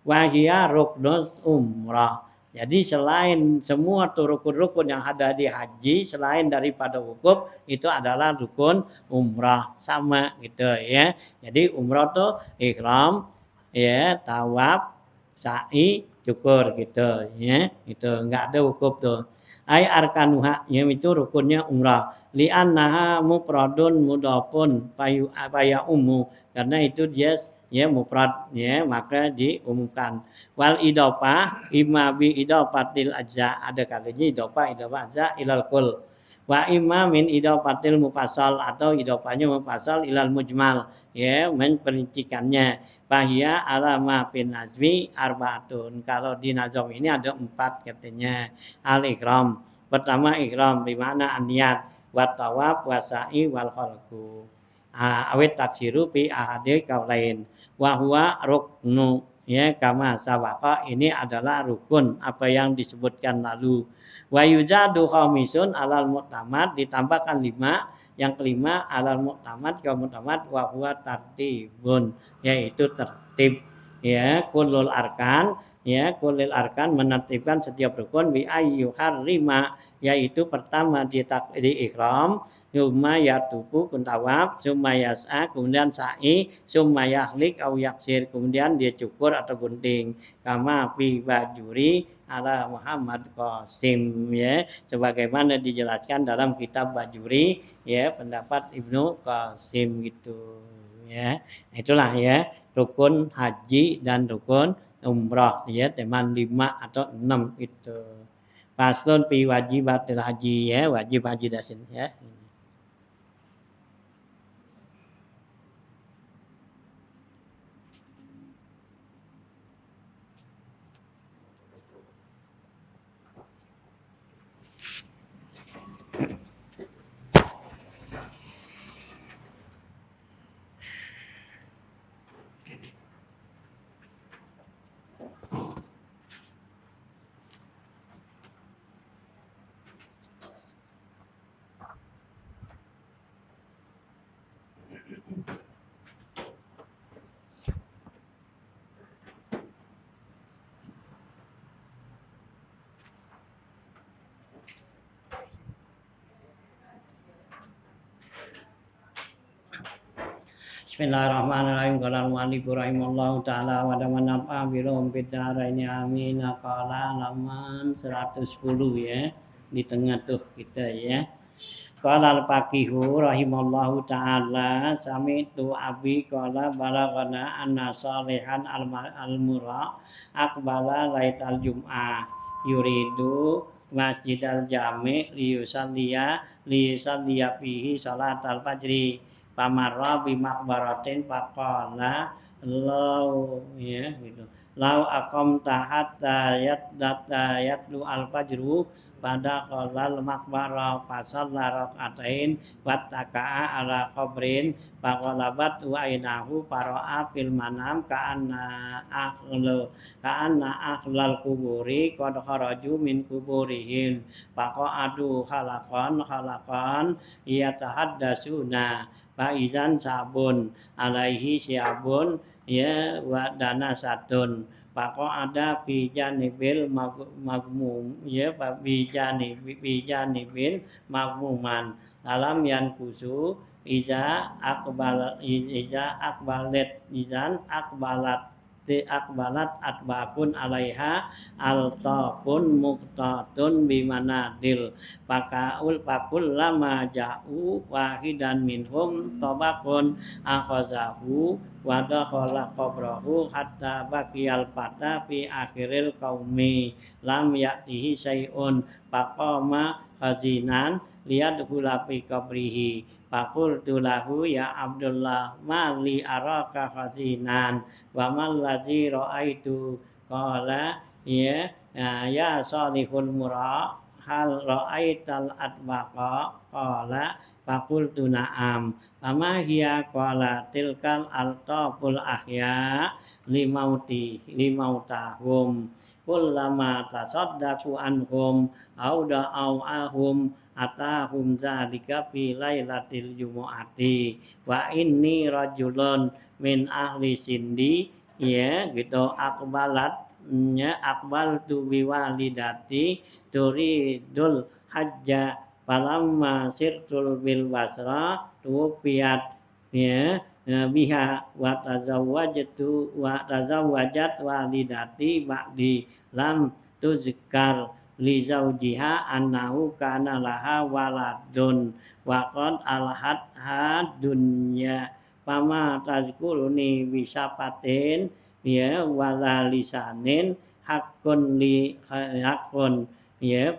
wa hiya ruknul umrah. Jadi selain semua rukun-rukun yang ada di haji, selain daripada wukuf, itu adalah rukun umrah, sama gitu ya. Jadi umrah tuh ihram ya, tawaf, sa'i, cukur gitu ya. Itu enggak ada wukuf tuh. Ai arkanuha, ya itu rukunnya umrah. Li'annaha mufradun mudhafun faya ummu, karena itu dia ya mufrad ya, maka diumumkan. Wal idofah imma bi idofatil ajza, ada kalinya idofah ajza ilal kul, wa imma min idofatil mufassal, atau idofahnya mufassal ilal mujmal ya, memperincikannya. Bahia alama bin nazmi arbaatun, kalau di nazam ini ada 4 katanya. Al ikram, pertama ikram bimana an-niyat, wa tawaf wa sa'i wal khalqu, awet taksiru fi ahadi kaulain, wa huwa ruknu ya kama sabaqa, ini adalah rukun apa yang disebutkan lalu. Wa yuzadu khamisun alal mu'tamad, ditambahkan 5, yang kelima alal mu'tamad, kaum mu'tamad, wa huwa tartibun, yaitu tertib ya, kullul arkan ya, kullil arkan menertibkan setiap rukun, bi ayyuharrima, yaitu pertama di ihram, summa yatufu kuntawaf, summa yas'a kemudian sa'i, summa yahlik au yaksir kemudian dia cukur atau gunting, kama fi bajuri ala Muhammad Qasim ya, sebagaimana dijelaskan dalam kitab Bajuri ya, pendapat Ibnu Qasim gitu ya. Itulah ya rukun haji dan rukun umrah ya, teman 5 atau 6 itu. Faslun fi wajibatil haji ya, wajib haji dasin ya. Bismillahirrahmanirrahim. Qala al-mu'allif rahimallahu taala wa damanafa birum bidaraini amin. Qala halaman 110 ya. Di tengah tuh kita ya. Qala al-faqihu rahimallahu taala sami'tu abi qala balagana anna salihan al-mura aqbala laital jum'ah yuridu masjidal jami' liyusalliya fihi salatal fajri pamarra bi maqbaratin faqala lau ya gitu lau aqamta hatta yatlu al-fajru pada kolal makbara pasal rakatain wattaka'a ala qabrin faqalabat wa inahu para'a fil manam ka'anna akhlal kuburi qad kharaju min kuburihim faqa'adu khalaqan yatahaddasuna faizan sabun alaihi siabun ya wa dana satun Pako ada bijanibil magmum ya bijanibil magmuman alam yang kusu iza akbalat atbakun alaiha altaqun muqtatun bimanadil pakul lama ja'u wahidan minhum tabakun akhazahu wa dakhala qabrahu hatta baqiyal fata fi akhiril qaumi lam ya'tihi syai'un faqama khazinan liyadkhula fi qabrihi faqultu lahu ya Abdullah ma li araka khazinan wa mal ladzi ra'aitu qala ya salihul mura hal ra'aital atbaqa qala faqultu na'am ama hiya qala tilkal altaful ahya limautahum kullama tasaddaqu anhum au da'awahum atahum zalika fi lailatil jumu'ati wa inni rajulun min ahli sindi ya gitu akbalat akbaltu biwalidati turidul hajja falamma sirtul bil basra tuwfiyat ya biha wa tazawwajat walidati ba'di lam tuzkar li zaujiha annahu kana laha waladun wa qad alhat dunya pama tazkuruni bisapatin ya wala lisanin hakun ya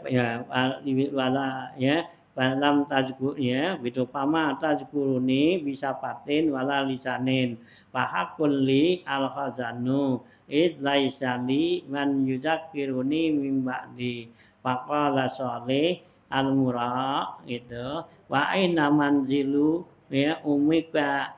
wala ya Balam tajku ya gitu pama tajkuruni bisapatin wala lisanin fahakul li al khazanu id laisali man yuzakiruni min ba'di faqala salih al mura itu wa aina manzilu ya umika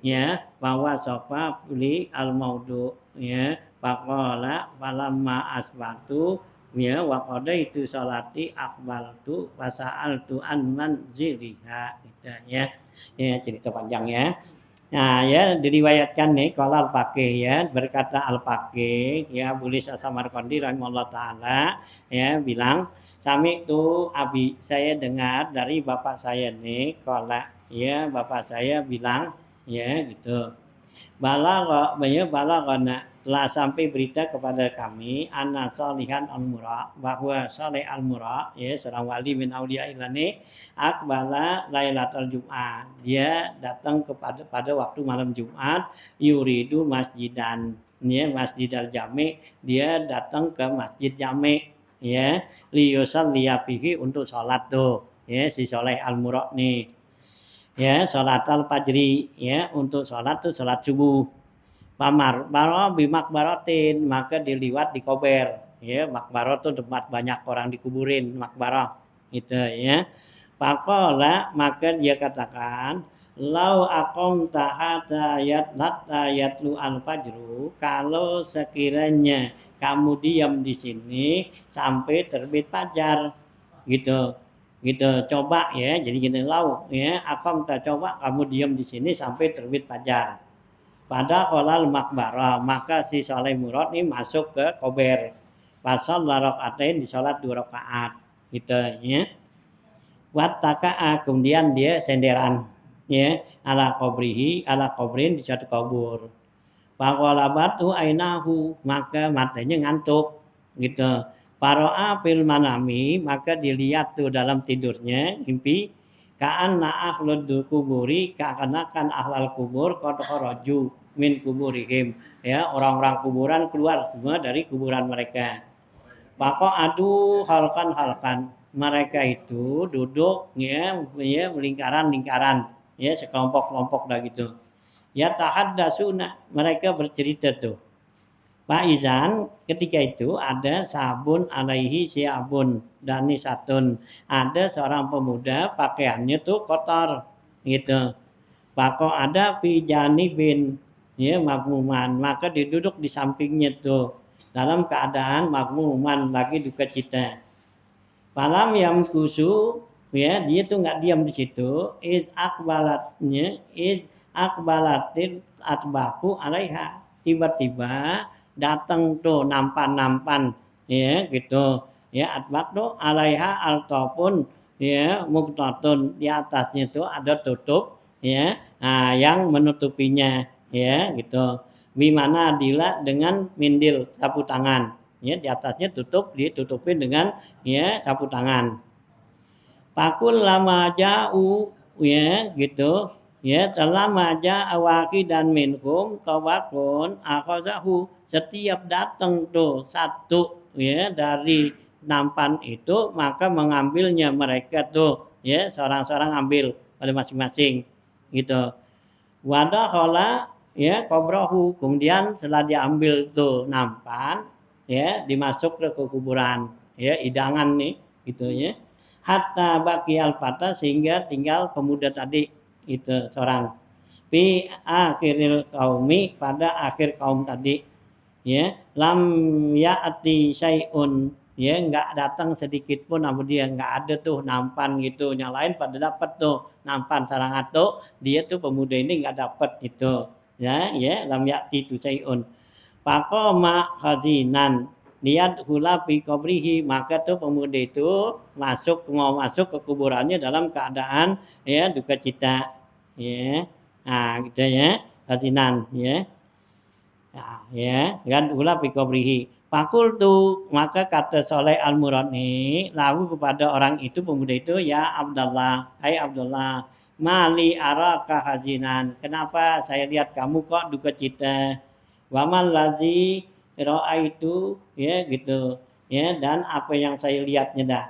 ya bahwa sofa li al maudu ya faqala falamma asbatu ya wa qadaitu salati aqbaltu wa sa'altu an manziliha gitu ya cerita panjang ya. Nah ya diriwayatkan nih kalau al-Faqih ya berkata al-Faqih ya Bulis As-Samarqandi rahimahullah taala ya bilang sami itu abi saya dengar dari bapak saya nih kalau ya bapak saya bilang ya gitu balagana telah sampai berita kepada kami anna salihan al-mura bahwa salih al-mura ya seorang wali min auliya ilani akbala lailatul jum'ah dia datang pada waktu malam Jumat yuridu masjidan ya masjidal jami dia datang ke masjid jami ya liyusalliya fihi untuk salat tuh ya si salih al-mura nih ya salatul fajri ya untuk salat tuh salat subuh Pamar, kalau di makbaratin maka diliwat di kober, ya makbarah itu tempat banyak orang dikuburin makbarah, gitu ya. Pakola maka dia katakan, lau akom tahadayat lu al fajru, kalau sekiranya kamu diam di sini sampai terbit fajar, gitu. Gitu coba ya, jadi gini lau ya, akom tak coba kamu diam di sini sampai terbit fajar. Pada kolal makbara maka si Saleh Murad ini masuk ke kober pasal rakatain di salat 2 rakaat gitu ya wattaka'a kemudian dia senderan ya ala qabrin di satu kubur. Faqalabatu ainahu, maka matanya ngantuk gitu. Paro'a fil manami, maka dilihat tuh dalam tidurnya mimpi ka'anna ahlud kuburi, seakan-akan ahlal kubur qad kharaju min kuburihim, ya orang-orang kuburan keluar semua dari kuburan mereka. Adu halkan mereka itu duduk ya lingkaran-lingkaran ya sekelompok-kelompok dah gitu. Ya tahaddatsuna, mereka bercerita tuh. Pak Izan ketika itu ada sabun alaihi siabun dan nisatun. Ada seorang pemuda pakaiannya tuh kotor gitu. Pako ada pijani bin ya magmuman, maka diduduk di sampingnya tuh dalam keadaan magmuman lagi duka cita. Malam yang kusu ya dia tuh nggak diam di situ. Is akbalatil atbaku alaiha, tiba-tiba datang tuh nampan ya gitu ya atbak tuh alaiha ataupun ya muktatun, di atasnya tuh ada tutup ya yang menutupinya ya gitu. Bimana dila dengan mindil sapu tangan ya di atasnya ditutupin dengan ya sapu tangan. Pakul lama jauh ya gitu ya selama awaki dan minhum tawakun akhazahu, setiap datang tuh satu ya dari nampan itu maka mengambilnya mereka tuh ya seorang-seorang ambil pada masing-masing gitu. Wadakhala ya kobrahu, kemudian setelah diambil tuh nampan ya dimasuk ke kuburan ya idangan nih gitu ya. Hatta baqiyal fata, sehingga tinggal pemuda tadi itu seorang. Fi akhiril qaumi, pada akhir kaum tadi ya. Lam ya'ti syai'un, ya enggak datang sedikit pun sama dia, enggak ada tuh nampan gitu. Yang lain pada dapat tuh nampan sarang atuk, dia tuh pemuda ini enggak dapat gitu. Ya, lam ya'ti tu syai'un. Faqama khazinan lihat hula fi qabrihi, maka tuh pemuda itu mau masuk ke kuburannya dalam keadaan ya duka cita ya. Nah gitu ya, khazinan ya. Nah, ya kan hula fi qabrihi. Fakultu, maka kata Soleh Al-Murani lalu kepada orang itu, pemuda itu, ya Abdullah, hai Abdullah, mali araka hazinan, kenapa saya lihat kamu kok duka cita? Wamal lazi roa itu ya gitu ya, dan apa yang saya lihatnya dah.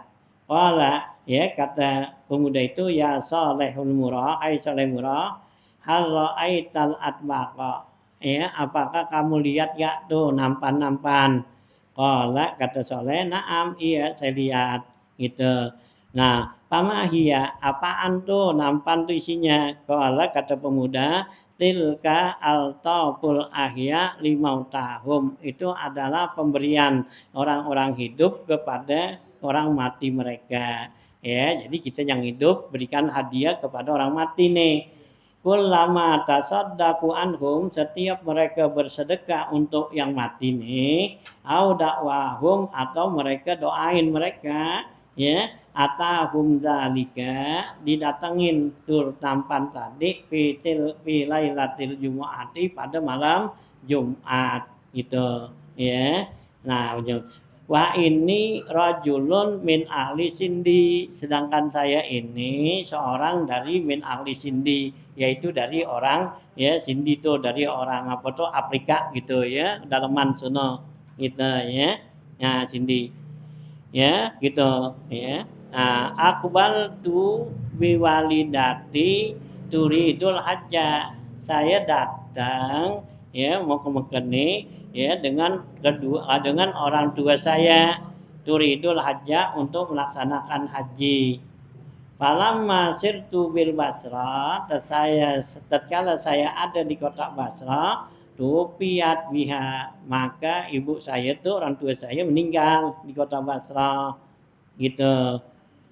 Wala ya kata pemuda itu, ya Salehul Murah, hai Saleh Murah, hal ra'aital atbaqa, ya apakah kamu lihat ya tuh nampan? Qala kata Saleh, na'am, iya saya lihat gitu. Nah pamahia, apaan tuh nampan tuh isinya? Qala kata pemuda, tilka altaful ahya limautahum, itu adalah pemberian orang-orang hidup kepada orang mati mereka ya. Jadi kita yang hidup berikan hadiah kepada orang mati nih. Kullama tasaddaqu anhum, setiap mereka bersedekah untuk yang mati nih, au dakwahum, atau mereka doain mereka ya, atahum zalika, didatengin tur tampan tadi fi lailatil jumu'ati, pada malam Jumat gitu ya. Nah wa ini rajulun min ahli sindi, sedangkan saya ini seorang dari min ahli sindi, yaitu dari orang ya sindi tuh dari orang apa tuh Afrika gitu ya, daleman sono gitu ya. Nah sindi ya gitu ya. Nah, akbal tu biwalidati turidul hajja, saya datang ya mau ke Mekah nih ya dengan orang tua saya, turidul hajja, untuk melaksanakan haji. Falamma sirtu bil Basra, tatkala saya ada di kota Basra, tupiat biha, maka ibu saya tuh orang tua saya meninggal di kota Basra gitu.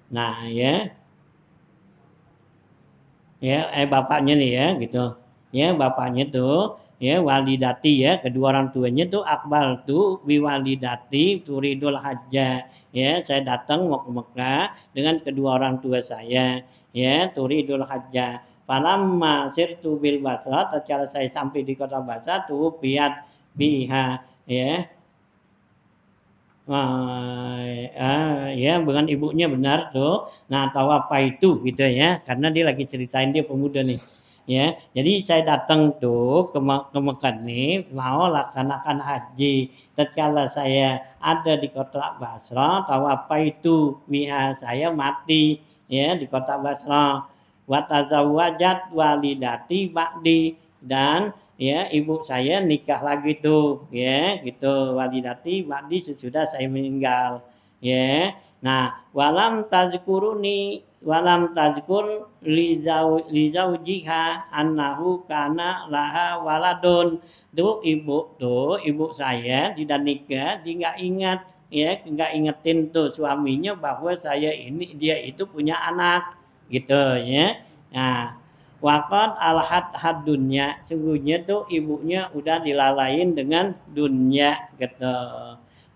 Nah ya bapaknya nih ya gitu ya, bapaknya tuh ya walidati, ya kedua orang tuanya tuh akbal tuh biwalidati turidul hajja, ya saya datang mau ke Mekah dengan kedua orang tua saya ya turidul hajja. Falamma sirtu bil Basra, tatkala saya sampai di kota Basra tuh biat biha ya. Ya dengan ibunya benar tuh. Nah, tahu apa itu gitu ya, karena dia lagi ceritain dia pemuda nih. Ya, jadi saya datang tuh ke Mekah nih mau laksanakan haji. Tatkala saya ada di kota Basra, tahu apa itu miha saya mati ya di kota Basra. Wa tazawwajat walidati ba'di, dan ya ibu saya nikah lagi tuh ya gitu walidati ba'di sesudah saya meninggal ya. Nah, walam tazkur li zaujiha annahu kana laha waladun. Tuh ibu saya tidak nikah, dia nggak ingat ya, nggak ingetin tuh suaminya bahwa dia itu punya anak gitu ya. Nah, waqad alhat had dunya, sungguhnya tuh ibunya udah dilalain dengan dunia gitu.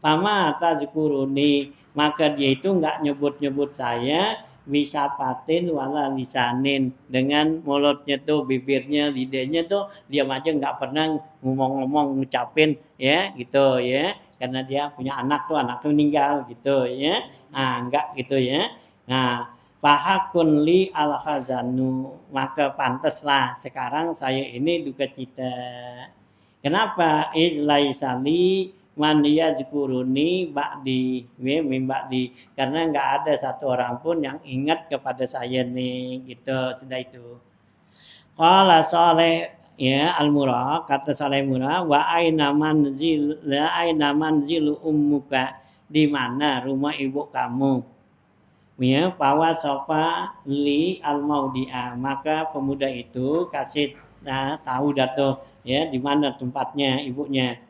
Fama tazkuruni, maka dia itu nggak nyebut-nyebut saya bisa patin wala lisanin, dengan mulutnya tuh bibirnya lidahnya tuh diam aja nggak pernah ngomong-ngomong ngucapin ya gitu ya, karena dia punya anak tuh anaknya meninggal gitu ya. Nah enggak gitu ya. Nah, fahakun li al khazanu, maka pantaslah sekarang saya ini duka cita. Kenapa? Laisali man yazkuruni ba'di min ba'di, karena enggak ada satu orang pun yang ingat kepada saya nih gitu. Sudah itu. Qala Saleh ya Al-Murah, kata Saleh Murah, wa aina manzilu ummuka, di mana rumah ibu kamu? Ya, bahwa sofa li al maudia, maka pemuda itu kasih tahu Dato ya di mana tempatnya ibunya.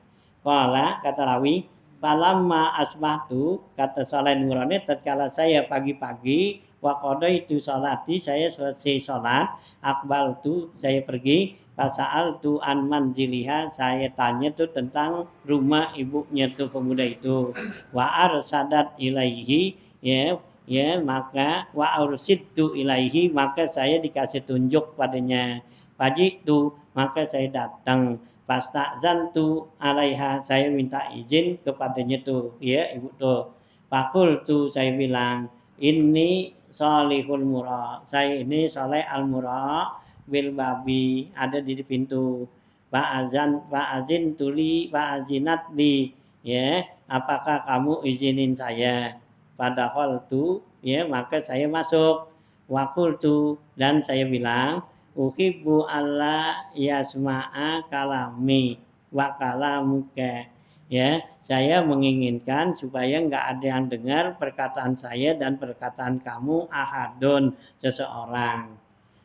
Kala kata rawi, falamma asbahtu, kata Saleh Nurani, tatkala saya pagi-pagi wakodo itu salati, saya selesai salat, akbal tu saya pergi, pasal tu an manziliha, saya tanya tuh tentang rumah ibunya tuh pemuda itu. Wa arsadat ilaihi ya, ya maka wa ursidtu ilaihi, maka saya dikasih tunjuk padanya. Pagi itu maka saya datang, fasta'zantu alaiha, saya minta izin kepadanya tuh ya ibu tuh. Fakul tuh saya bilang, ini solihul mura, saya ini soleh al mura bil babi, ada di pintu. Fa'azin tuli fa'azinat di ya, apakah kamu izinin saya? Pada hal tu ya, maka saya masuk. Wakul tu, dan saya bilang, uhibbu alla yasma'a kalami wa kalamuka, ya saya menginginkan supaya enggak ada yang dengar perkataan saya dan perkataan kamu ahadun seseorang.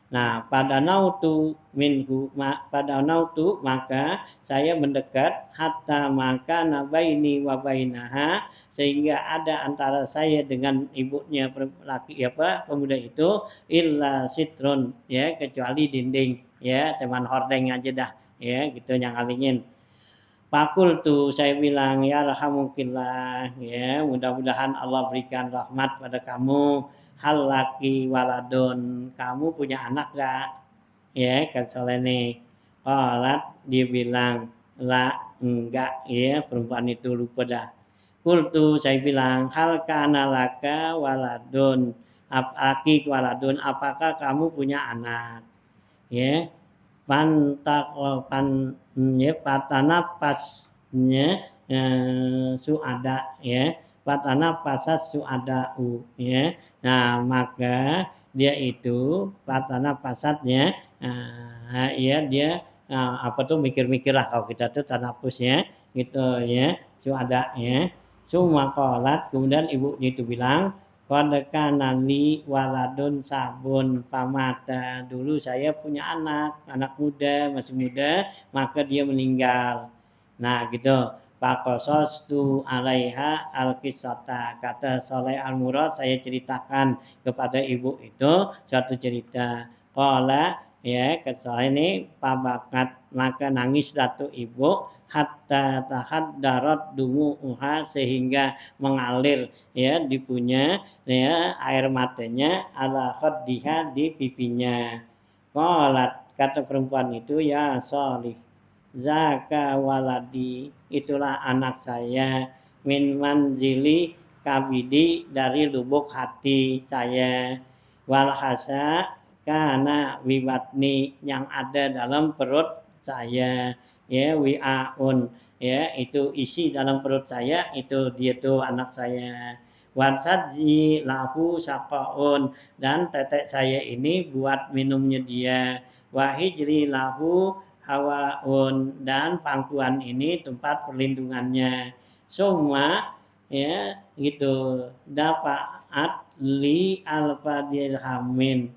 Nah, pada nautu maka saya mendekat hatta maka nabaini wa bainaha, sehingga ada antara saya dengan ibunya laki pemuda itu illa sitrun ya, kecuali dinding ya, teman hordeng aja dah ya gitu yang alingin. Pakul tuh saya bilang ya rahamukillah ya, mudah-mudahan Allah berikan rahmat pada kamu. Hal laki waladun, kamu punya anak gak? Ya Soleni. Qalat, dia bilang la, enggak ya, perempuan itu lupa dah. Kultu, saya bilang hal kana laka waladun, aki waladun, apakah kamu punya anak? Ya, patana pasnya suada ya, patana pasas suadau ya. Nah maka dia itu patana pasatnya ya dia apa tuh mikir-mikir lah kalau kita tuh tanapusnya gitu ya, suada ya. Suma kolat, kemudian ibunya itu bilang, qad kana li waladun sabun pamata, dulu saya punya anak muda, masih muda, maka dia meninggal. Nah gitu. Fakosostu alaiha al-kisata, kata Saleh Al-Murad, saya ceritakan kepada ibu itu suatu cerita. Qala ya, kata ini pabakat, maka nangis satu ibu hatta tahaddarat dumu'uha, sehingga mengalir ya dipunya ya air matanya ala khaddiha, di pipinya. Qalat, kata perempuan itu, ya Sholih, zaka waladi, itulah anak saya, min manzili kabidi, dari lubuk hati saya, walhasa kana wibatni, yang ada dalam perut saya, ya wi'aun, ya itu isi dalam perut saya, itu dia tuh anak saya. Warsadji lahu saqaun, dan tetek saya ini buat minumnya dia. Wahijri lahu hawaun, dan pangkuan ini tempat perlindungannya. Semua ya gitu, dapat li alfa dirhamin,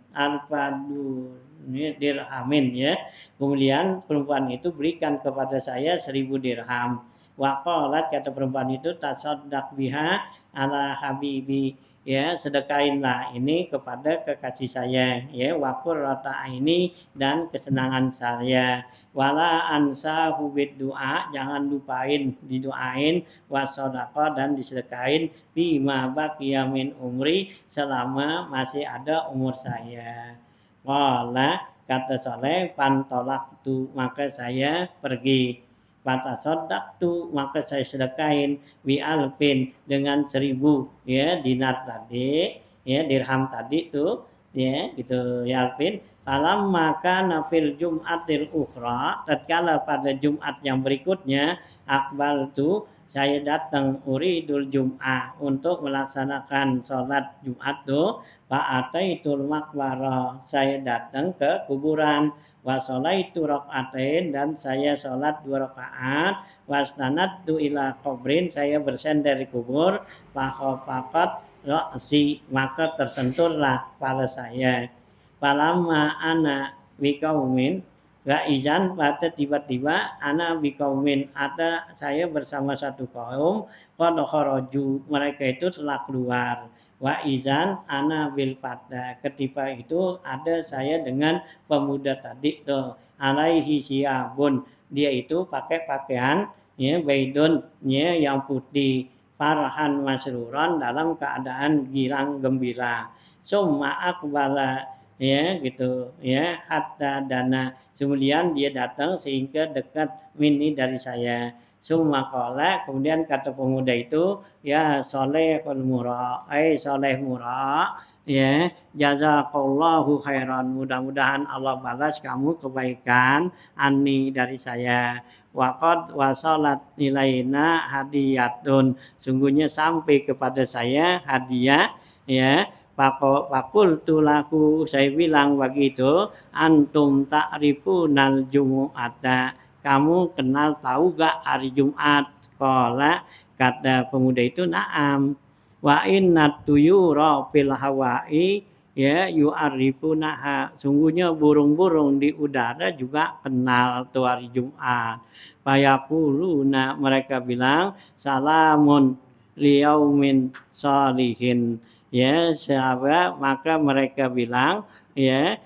dirhamin ya. Kemudian perempuan itu berikan kepada saya 1000 dirham. Waqalat, kata perempuan itu, tasaddaq biha ala habibi, ya sedekainlah ini kepada kekasih saya, ya waqur rata ini, dan kesenangan saya. Wala ansa hubid doa, jangan lupain didoain, wasodaqah, dan disedekain, bima baqiya min umri, selama masih ada umur saya. Qala, kata Soleh, pantolak tu, maka saya pergi. Fatasodaktu, maka saya sedekain, bi alfin, dengan 1000 ya dinar tadi, ya dirham tadi tuh, ya gitu ya alfin. Falam maka nafil Jumatil ukhra, tatkala pada Jumat yang berikutnya, akbal tu, saya datang uridul Jum'ah, untuk melaksanakan sholat Jumat tuh, fa'ataitul maqbarah, saya datang ke kuburan. Wa sholaitu rakaatain, dan saya sholat 2 rakaat. Wastanadtu ila qabrin, saya bersandar di kubur. Fakhafaqat ra'si, maka tersenturlah kepala saya. Falamma ana biqaumin, izan, pada tiba-tiba ana biqaumin, ada saya bersama satu kaum, qad kharaju, mereka itu telah keluar. Wa izan ana bil fata, ketika itu ada saya dengan pemuda tadi tuh, alaihi siabun, dia itu pakai pakaian ya baidun, ya yang putih, farhan masruran, dalam keadaan girang gembira. Summa akbala, ya gitu ya, hatta dana, kemudian dia datang sehingga dekat mini dari saya. Summa qala, kemudian kata pemuda itu, ya solehul mura, soleh mura, ya jazakallahu khairan, mudah-mudahan Allah balas kamu kebaikan ani dari saya. Waqad wasalat ilaina hadiyatun, sungguhnya sampai kepada saya hadiah, ya. Fakultu laku, saya bilang begitu, antum ta'rifunal jumu'ata, kamu kenal tahu gak hari Jumat? Qala, kata pemuda itu, na'am. Wa innat tuyura fil hawa'i, ya yu'arifunaha, sungguhnya burung-burung di udara juga kenal tuh hari Jumat. Fayaquluna, mereka bilang, salamun liyaumin sholihin, ya sahabat, maka mereka bilang, ya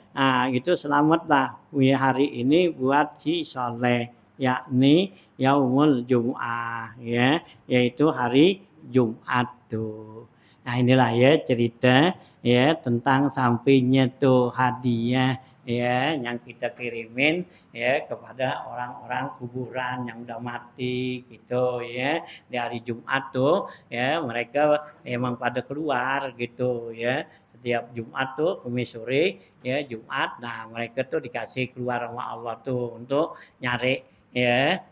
itu selamatlah ya hari ini buat si soleh, yakni yaumul Jum'ah, ya yaitu hari Jumat tuh. Nah inilah ya cerita ya tentang sampainya tuh hadiah ya yang kita kirimin ya kepada orang-orang kuburan yang udah mati gitu ya, di hari Jumat tuh ya mereka emang pada keluar gitu ya. Setiap Jumat tuh Kamis sore ya Jumat, nah mereka tuh dikasih keluar sama Allah tuh untuk nyari ya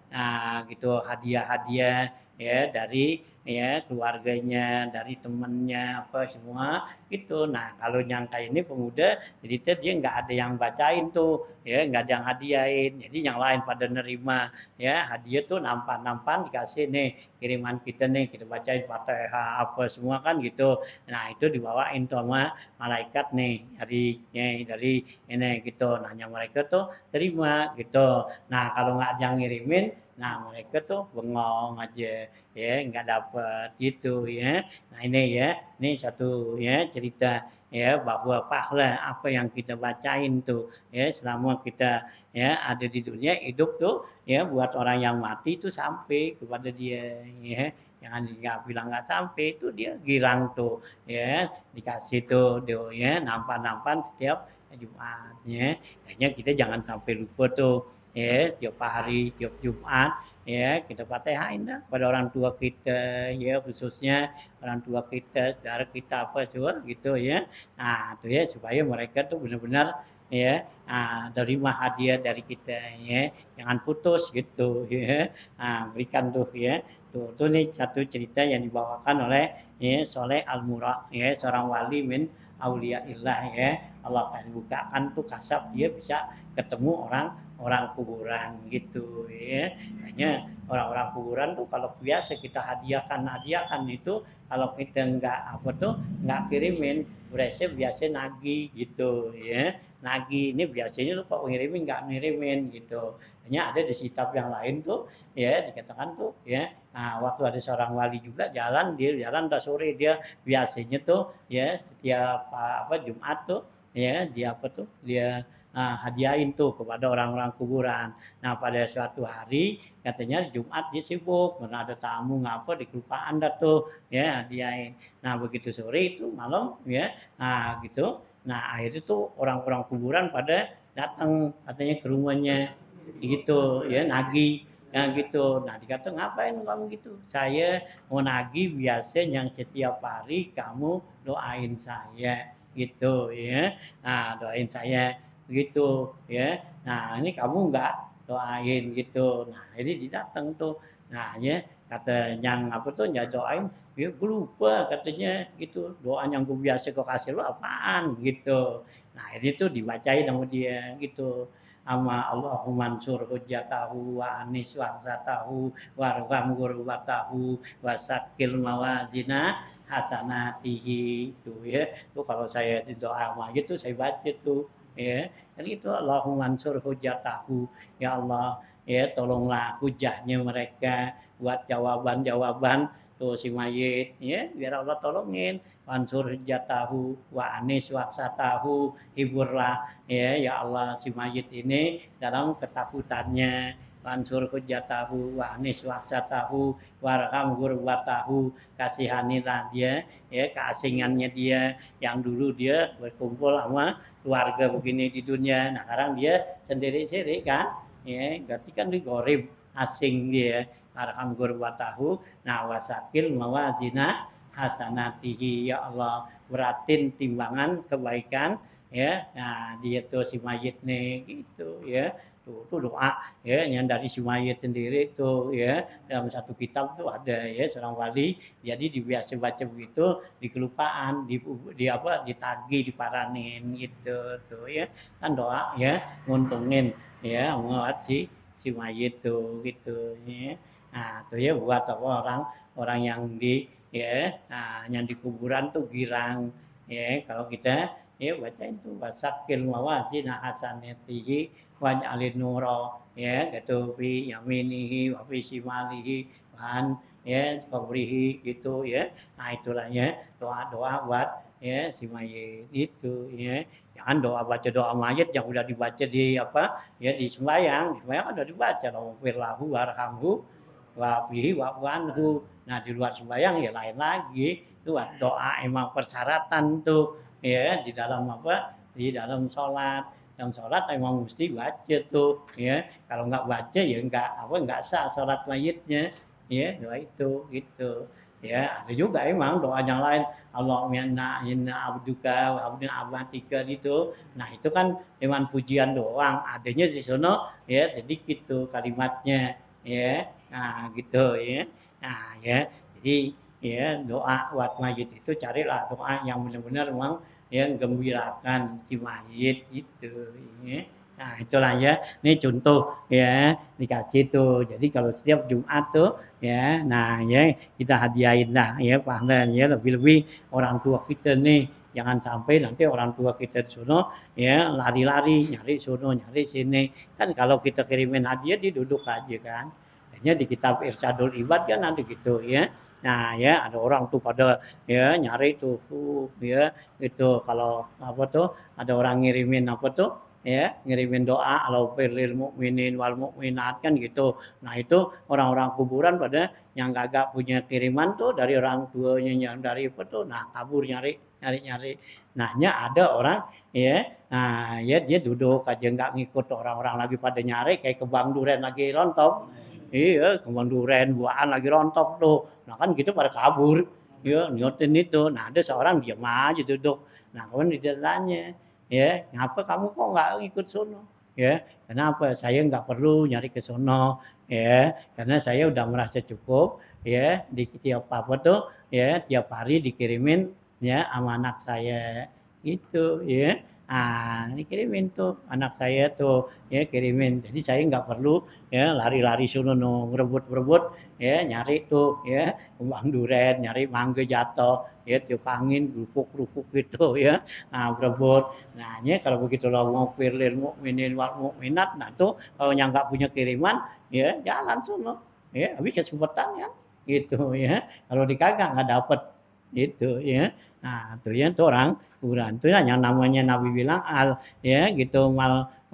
gitu hadiah-hadiah ya dari ya keluarganya, dari temennya apa semua gitu. Nah kalau yang kayak ini pemuda, jadi dia nggak ada yang bacain tuh ya, nggak ada yang hadiahin, jadi yang lain pada nerima ya hadiah tuh, nampan-nampan dikasih nih kiriman kita nih, kita bacain Fatihah apa semua kan gitu. Nah itu dibawain tuh sama malaikat nih dari ini gitu, nanya mereka tuh terima gitu. Nah kalau nggak ada yang ngirimin, nah mereka tuh bengong aja ya, nggak dapat gitu ya. Nah ini ya, ini satu ya cerita ya bahwa pahala apa yang kita bacain tuh ya selama kita ya ada di dunia hidup tuh ya, buat orang yang mati itu sampai kepada dia ya. Jangan nggak bilang nggak sampai, itu dia girang tuh ya, dikasih tuh dia ya nampan-nampan setiap Jumat ya. Hanya kita jangan sampai lupa tuh ya tiap hari, tiap Jumat ya kita Fatihahkan dah pada orang tua kita ya khususnya orang tua kita, saudara kita apa juga gitu ya. Nah, tuh ya supaya mereka tuh benar-benar ya terima hadiah dari kita ya. Jangan putus gitu ya. Berikan tuh ya. Tuh nih satu cerita yang dibawakan oleh ya Soleh Al-Murad ya seorang wali min auliaillah ya. Allah kasih bukakan tuh kasab dia bisa ketemu orang kuburan gitu ya. Hanya orang-orang kuburan tuh kalau biasa kita hadiahkan itu kalau kita nggak kirimin biasa nagih gitu ya. Nagih ini biasanya tuh kok ngirimin nggak ngirimin gitu. Hanya ada di kitab yang lain tuh ya dikatakan tuh ya. Nah, waktu ada seorang wali juga dia jalan udah sore dia biasanya tuh ya setiap Jumat tuh ya dia hadiahin tuh kepada orang-orang kuburan. Nah pada suatu hari katanya Jumat dia sibuk karena ada tamu ngapa dikelupaan dah tuh ya hadiahin. Nah begitu sore itu malam ya gitu. Nah akhirnya tuh orang-orang kuburan pada datang katanya ke rumahnya gitu ya nagih ya gitu. Nah dikata ngapain kamu gitu? Saya mau nagih biasa yang setiap hari kamu doain saya gitu ya. Nah doain saya gitu ya. Nah ini kamu nggak doain gitu. Nah ini didatang tuh. Nah ya kata yang yang doain ya gue lupa katanya gitu doa yang gue biasa gue kasih lu apaan gitu. Nah ini tuh dibacain sama dia gitu ama Allahumma ansur hujjatahu wa anis waksatahu warham gurbatahu wasakil mawazina hasanatihi itu ya. Tuh kalau saya doa sama gitu saya baca tuh ya. Kan itu Allahumma ansur hujjatahu ya Allah ya tolonglah hujahnya mereka buat jawaban-jawaban tuh si mayit ya biar Allah tolongin wansur hujjatahu wa anis waksatahu hiburlah ya Allah si mayit ini dalam ketakutannya wansur hujjatahu wa anis waksatahu warham gurbatahu kasihanilah dia ya keasingannya dia yang dulu dia berkumpul sama keluarga begini di dunia. Nah sekarang dia sendiri-sendiri kan ya berarti kan digorib asing dia arham gurbatahu nah wasakil mawazina hasanatihi ya Allah beratin timbangan kebaikan ya. Nah dia tuh si mayit nih gitu ya. Tuh doa ya yang dari si mayit sendiri tuh ya dalam satu kitab tuh ada ya seorang wali jadi dibiasa baca begitu dikelupaan ditagih diparanin gitu tuh ya kan doa ya nguntungin ya buat si mayit tuh gitu ya. Nah tuh ya buat orang yang yang di kuburan tuh girang ya kalau kita ya bacain tuh wasakil mawazina hasanatihi waj'alin nura ya gitu fi yaminihi wa fi shimalihi wan ya qabrihi gitu ya. Nah itulah ya doa-doa buat ya si mayit itu ya. Jangan baca doa mayit yang udah dibaca di sembahyang kan udah dibaca firlahu warhamhu wa fihi wa anhu. Nah di luar sembahyang ya lain lagi. Itu doa emang persyaratan tuh ya di dalam sholat. Dalam sholat emang mesti baca tuh ya. Kalau nggak baca ya nggak sah sholat mayitnya ya doa itu gitu. Ya ada juga emang doa yang lain Allahumma inna abduka wa abdu amatika gitu. Nah itu kan emang pujian doang adanya di sono ya jadi gitu kalimatnya ya. Nah gitu ya. Nah ya jadi ya doa buat mayit itu carilah doa yang benar-benar memang yang gembirakan si mayit itu ya. Nah itulah ya ini contoh ya dikasih tuh jadi kalau setiap Jumat tuh ya nah ya kita hadiahin lah ya pahala ya lebih-lebih orang tua kita nih jangan sampai nanti orang tua kita di sono ya lari-lari nyari sono nyari sini kan kalau kita kirimin hadiah dia duduk aja kan hanya di kitab Irsyadul Ibad kan ada gitu ya. Nah ya ada orang tuh pada ya nyari tuh ya itu kalau ada orang ngirimin ya ngirimin doa alau firlil mukminin wal mukminat kan gitu. Nah itu orang-orang kuburan pada yang kagak punya kiriman tuh dari orang tuanya yang dari nah kabur nyari nyari-nyari. Nahnya ada orang ya, ya dia duduk aja nggak ngikut orang-orang lagi pada nyari kayak kembang duren lagi rontok. Iya, kembang duren buahan lagi rontok tuh. Nah kan gitu pada kabur. Ya, ngikutin itu. Nah ada seorang diam aja duduk. Nah kemudian ditanya, ya ngapa kamu kok nggak ngikut sono? Ya, kenapa? Saya nggak perlu nyari ke sono, ya, karena saya udah merasa cukup, ya, di tiap apa tuh, ya, tiap hari dikirimin, ya, sama anak saya, gitu, ya. Dikirimin tuh anak saya tuh, ya, kirimin. Jadi saya nggak perlu, ya, lari-lari sono no, berebut-berebut, ya, nyari tuh, ya, kembang duren, nyari mangga jatuh, ya, tiup angin, rufuk-rufuk gitu, ya, berebut. Nah, ini kalau begitu lah mau lil mukminin wal mukminat, nah tuh kalau yang nggak punya kiriman, ya jalan sono, ya habis kesempatan kan, gitu ya. Kalau dikagak nggak dapet, gitu ya. Nah, tuh ya tuh orang kuburan itu yang namanya Nabi bilang ya gitu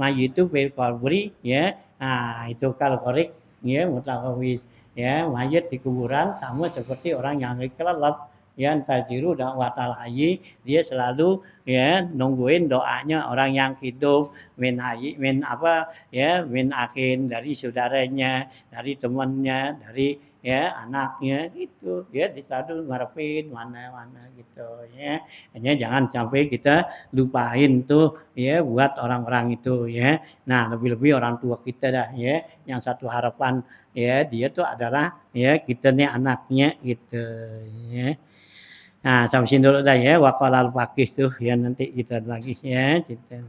mayitu fil qabri ya. Nah, itu kalkorik ya mutakawis ya mayit di kuburan sama seperti orang yang kelelep ya tajiru dan watal hayi dia selalu ya nungguin doanya orang yang hidup min hayi min apa ya min akin dari saudaranya dari temannya dari ya anaknya gitu ya selalu ngarepin mana-mana gitu ya hanya jangan sampai kita lupain tuh ya buat orang-orang itu ya nah lebih-lebih orang tua kita dah ya yang satu harapan ya dia tuh adalah ya kita nih anaknya gitu ya. Nah, sampai sini dulu dah ya. Waqalal faqih tuh ya nanti kita lagi ya. Kita.